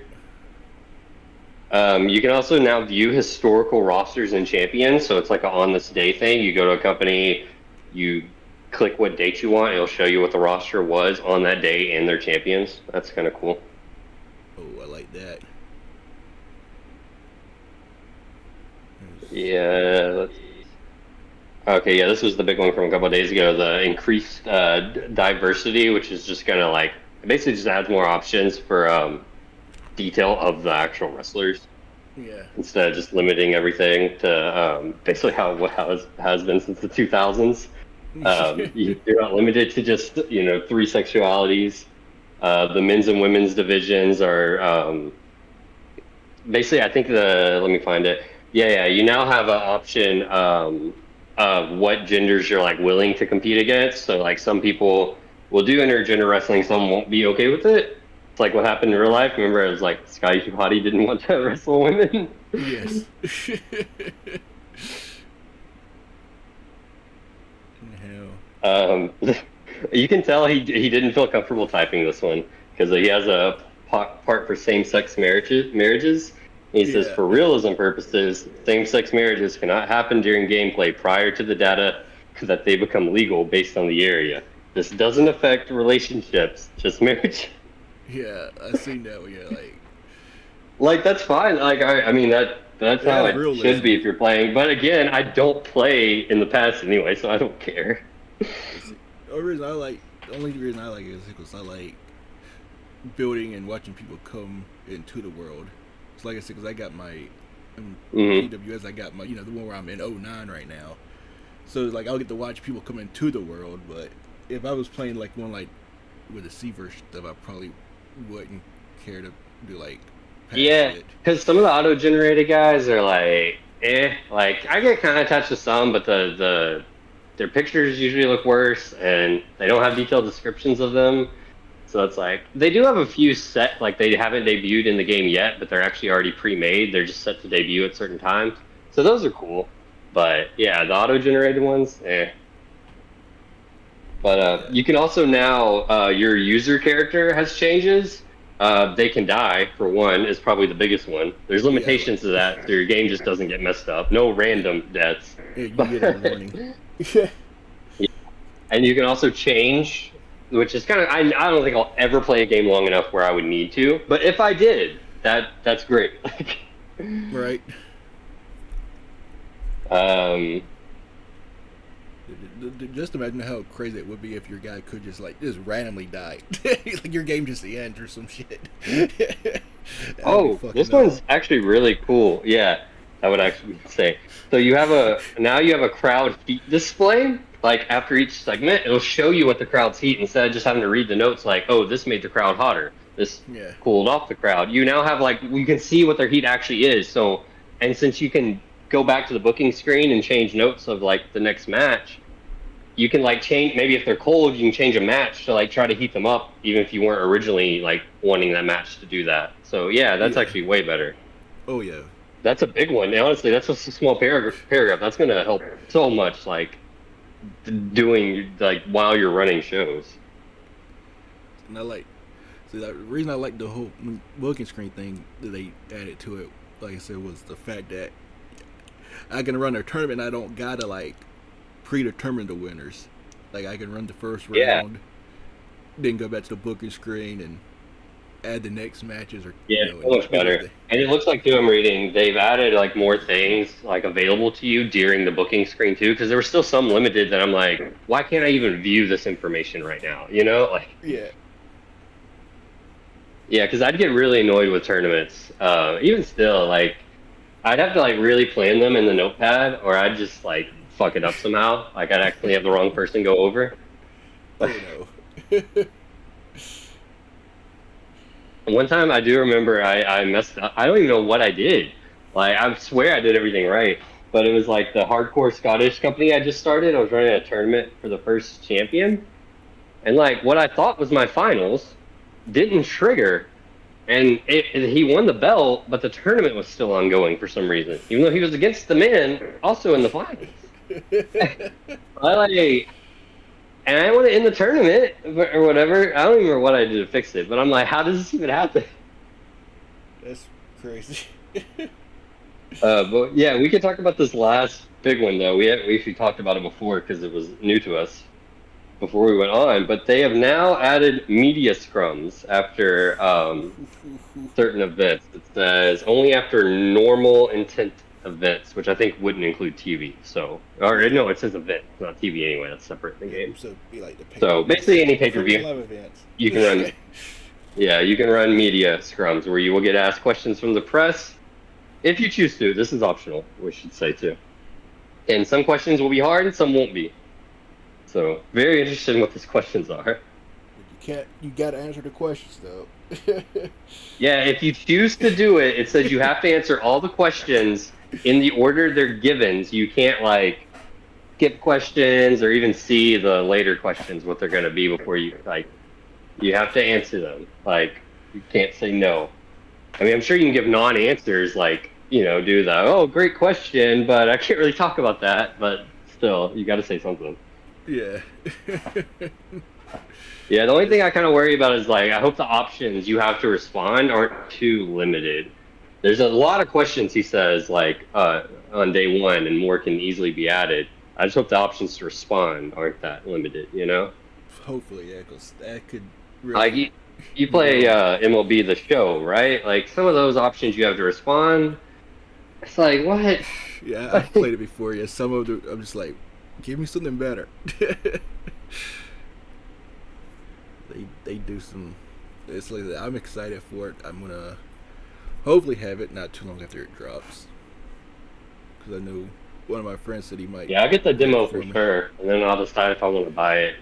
You can also now view historical rosters and champions. So it's like a on this day thing. You go to a company, you click what date you want, it'll show you what the roster was on that day and their champions. That's kind of cool. Oh, I like that. Yeah. Okay, yeah, this was the big one from a couple of days ago. The increased diversity, which is just gonna like it basically just adds more options for detail of the actual wrestlers Yeah. instead of just limiting everything to basically how it has been since the 2000s. You're not limited to just three sexualities. The men's and women's divisions are basically I think the let me find it. Yeah, you now have an option of what genders you're like willing to compete against. So like some people will do intergender wrestling, some won't be okay with it. It's like what happened in real life. Remember, it was like Sky Hottie didn't want to wrestle women. Yes. Hell. You can tell he didn't feel comfortable typing this one because he has a part for same-sex marriages. He says, Yeah. for realism purposes, same-sex marriages cannot happen during gameplay prior to the data that they become legal based on the area. This doesn't affect relationships, just marriage. Yeah, I seen that one. Yeah, Like that's fine. Like I mean that's how yeah, it should realism. be if you're playing. But again, I don't play in the past anyway, so I don't care. The only reason I like it is because I like building and watching people come into the world. It's like I said, because I got my Hmm. TWS, I got my the one where I'm in '09 right now. So it's like I'll get to watch people come into the world. But if I was playing like one like with the Seaver stuff, I probably wouldn't care to do like past Yeah, it. because some of the auto-generated guys are like, eh. Like I get kind of attached to some, but their pictures usually look worse, and they don't have detailed descriptions of them. So it's like they do have a few set, like they haven't debuted in the game yet, but they're actually already pre-made. They're just set to debut at certain times. So those are cool. But yeah, the auto-generated ones, eh. But Yeah. you can also now your user character has changes. They can die for one is probably the biggest one. There's Yeah, limitations to that, so your game just doesn't get messed up. No random deaths. yeah, you But get a warning. Yeah. and you can also change, which is kind of I don't think I'll ever play a game long enough where I would need to. But if I did, that's great. Right. Um, Just imagine how crazy it would be if your guy could just randomly die, like your game just ends or some shit. That'd be oh, fucking this up. one's actually really cool. Yeah, I would actually say. So you have a crowd heat display. Like after each segment, it'll show you what the crowd's heat instead of just having to read the notes like, oh, this made the crowd hotter. This Yeah, cooled off the crowd. You now have like you can see what their heat actually is. So and since you can go back to the booking screen and change notes of like the next match, you can like change maybe if they're cold, you can change a match to like try to heat them up, even if you weren't originally like wanting that match to do that. So yeah, that's yeah, actually way better. oh yeah, That's a big one. And honestly, that's just a small paragraph. That's gonna help so much, like doing like while you're running shows. and I like. See, the reason I like the whole booking screen thing that they added to it, like I said, was the fact that I can run a tournament. And I don't gotta like predetermine the winners. Like I can run the first Yeah, round, then go back to the booking screen and add the next matches, or yeah, so and much better. And it looks like too, I'm reading they've added like more things like available to you during the booking screen too, because there were still some limited that I'm like, why can't I even view this information right now? You know, like. yeah, Yeah, because I'd get really annoyed with tournaments. Even still, like I'd have to like really plan them in the notepad, or I'd just like fuck it up somehow. Like I'd actually have the wrong person go over. oh no, One time I do remember I messed up. I don't even know what I did. Like I swear I did everything right, but it was like the hardcore Scottish company I just started. I was running a tournament for the first champion, and like what I thought was my finals didn't trigger. And he won the belt, but the tournament was still ongoing for some reason, even though he was against the men, also in the finals. I like, and I want to end the tournament or whatever. I don't even remember what I did to fix it, but I'm like, how does this even happen? that's crazy. But yeah, we could talk about this last big one though. We talked about it before because it was new to us before we went on. But they have now added media scrums after certain events. It says only after normal intent events, which I think wouldn't include TV. So, or Yeah, no, it says event, not TV anyway. That's separate in the yeah. game. So it'd be like the pay per So view, basically, any pay per freaking view live events. you can run. Yeah, you can run media scrums where you will get asked questions from the press if you choose to. This is optional, we should say too. And some questions will be hard, and some won't be. So very interested in what these questions are. You can't. You gotta answer the questions though. Yeah, if you choose to do it, it says you have to answer all the questions in the order they're given. So you can't like skip questions or even see the later questions what they're going to be before you like you have to answer them. Like you can't say no. I mean, I'm sure you can give non-answers like, do the, oh, great question, but I can't really talk about that, but still, you got to say something. Yeah. Yeah, the only thing I kind of worry about is like I hope the options you have to respond aren't too limited. There's a lot of questions he says like on day one, and more can easily be added. I just hope the options to respond aren't that limited. Hopefully, yeah, because that could Like really you be play long. MLB The Show, right? Like some of those options you have to respond. It's like what? Yeah, I've played it before. Yeah, some of the I'm just like, give me something better. They do some. It's like I'm excited for it. I'm gonna hopefully have it not too long after it drops, because I know one of my friends said he might Yeah, I'll get the get it demo for for me. sure, and then I'll decide if I want to buy it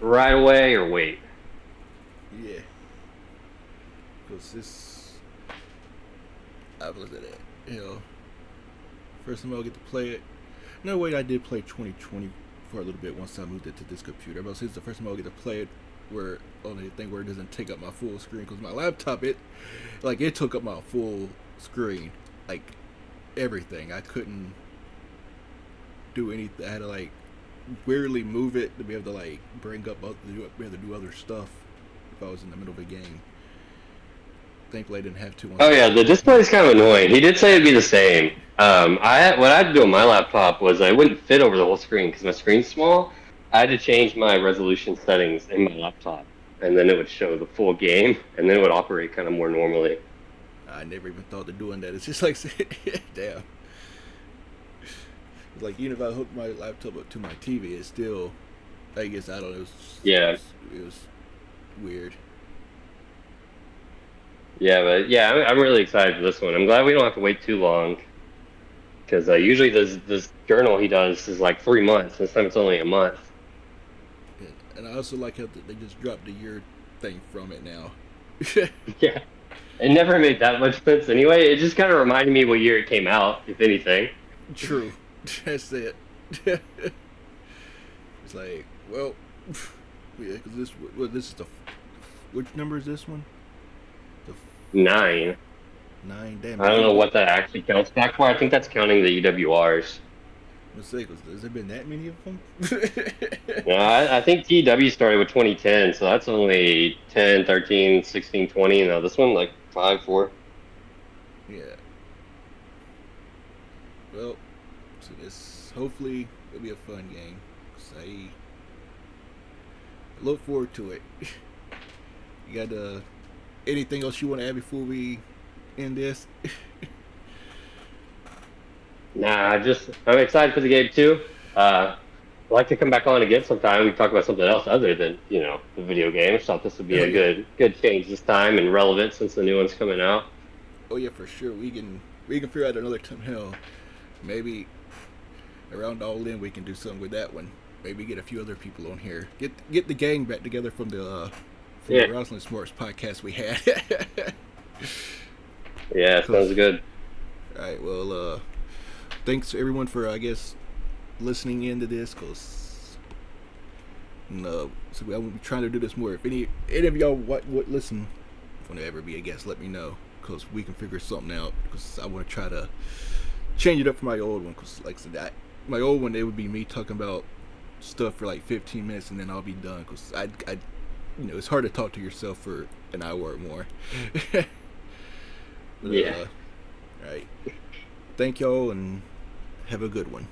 right away or wait. Yeah, because this I was at it. First time I'll get to play it. No, wait, I did play 2020 for a little bit once I moved it to this computer. But since the first time I'll get to play it, where only thing where it doesn't take up my full screen, because my laptop it took up my full screen, like everything. I couldn't do anything. I had to like weirdly move it to be able to like bring up be able to do other stuff if I was in the middle of a game. Thankfully, I didn't have to once Oh I yeah, got the it. display is kind of annoying. He did say it'd be the same. What I had to do on my laptop was I wouldn't fit over the whole screen because my screen's small. I had to change my resolution settings in my laptop, and then it would show the full game, and then it would operate kind of more normally. I never even thought of doing that. It's just like, damn. Like even if I hook my laptop up to my TV, it's still, I guess I don't know. Yeah, It was weird. yeah, but yeah, I'm really excited for this one. I'm glad we don't have to wait too long because usually this journal he does is like 3 months. This time it's only a month. And I also like how they just dropped the year thing from it now. Yeah, it never made that much sense anyway. It just kind of reminded me what year it came out, if anything. True. That's it. It's like, well, yeah, because this is the, which number is this one? The 9. 9. Damn, I don't know what that actually counts back for. I think that's counting the EWRs. Let's say, has there been that many of them? No, I think TEW started with 2010, so that's only 10, 13, 16, 20. Now this one like 5, 4. Yeah. Well, so this hopefully it'll be a fun game. 'Cause I look forward to it. You got anything else you want to add before we end this? Nah, just I'm excited for the game too. I'd like to come back on again sometime. We talk about something else other than the video game. I thought this would be Oh a yeah. good change this time and relevant since the new one's coming out. Oh yeah, for sure. We can figure out another time. Hell, maybe around all in we can do something with that one. Maybe get a few other people on here. Get the gang back together from the Yeah, Wrestling Smarks podcast we had. yeah, Cool. sounds good. All right. Well, thanks everyone for I guess listening into this, cause so I will be trying to do this more. If any of y'all what listen want to ever be a guest, let me know, cause we can figure something out. Cause I want to try to change it up for my old one. Cause like I said, my old one it would be me talking about stuff for like 15 minutes and then I'll be done. Cause I it's hard to talk to yourself for an hour or more. But, Yeah. all right. Thank y'all and have a good one.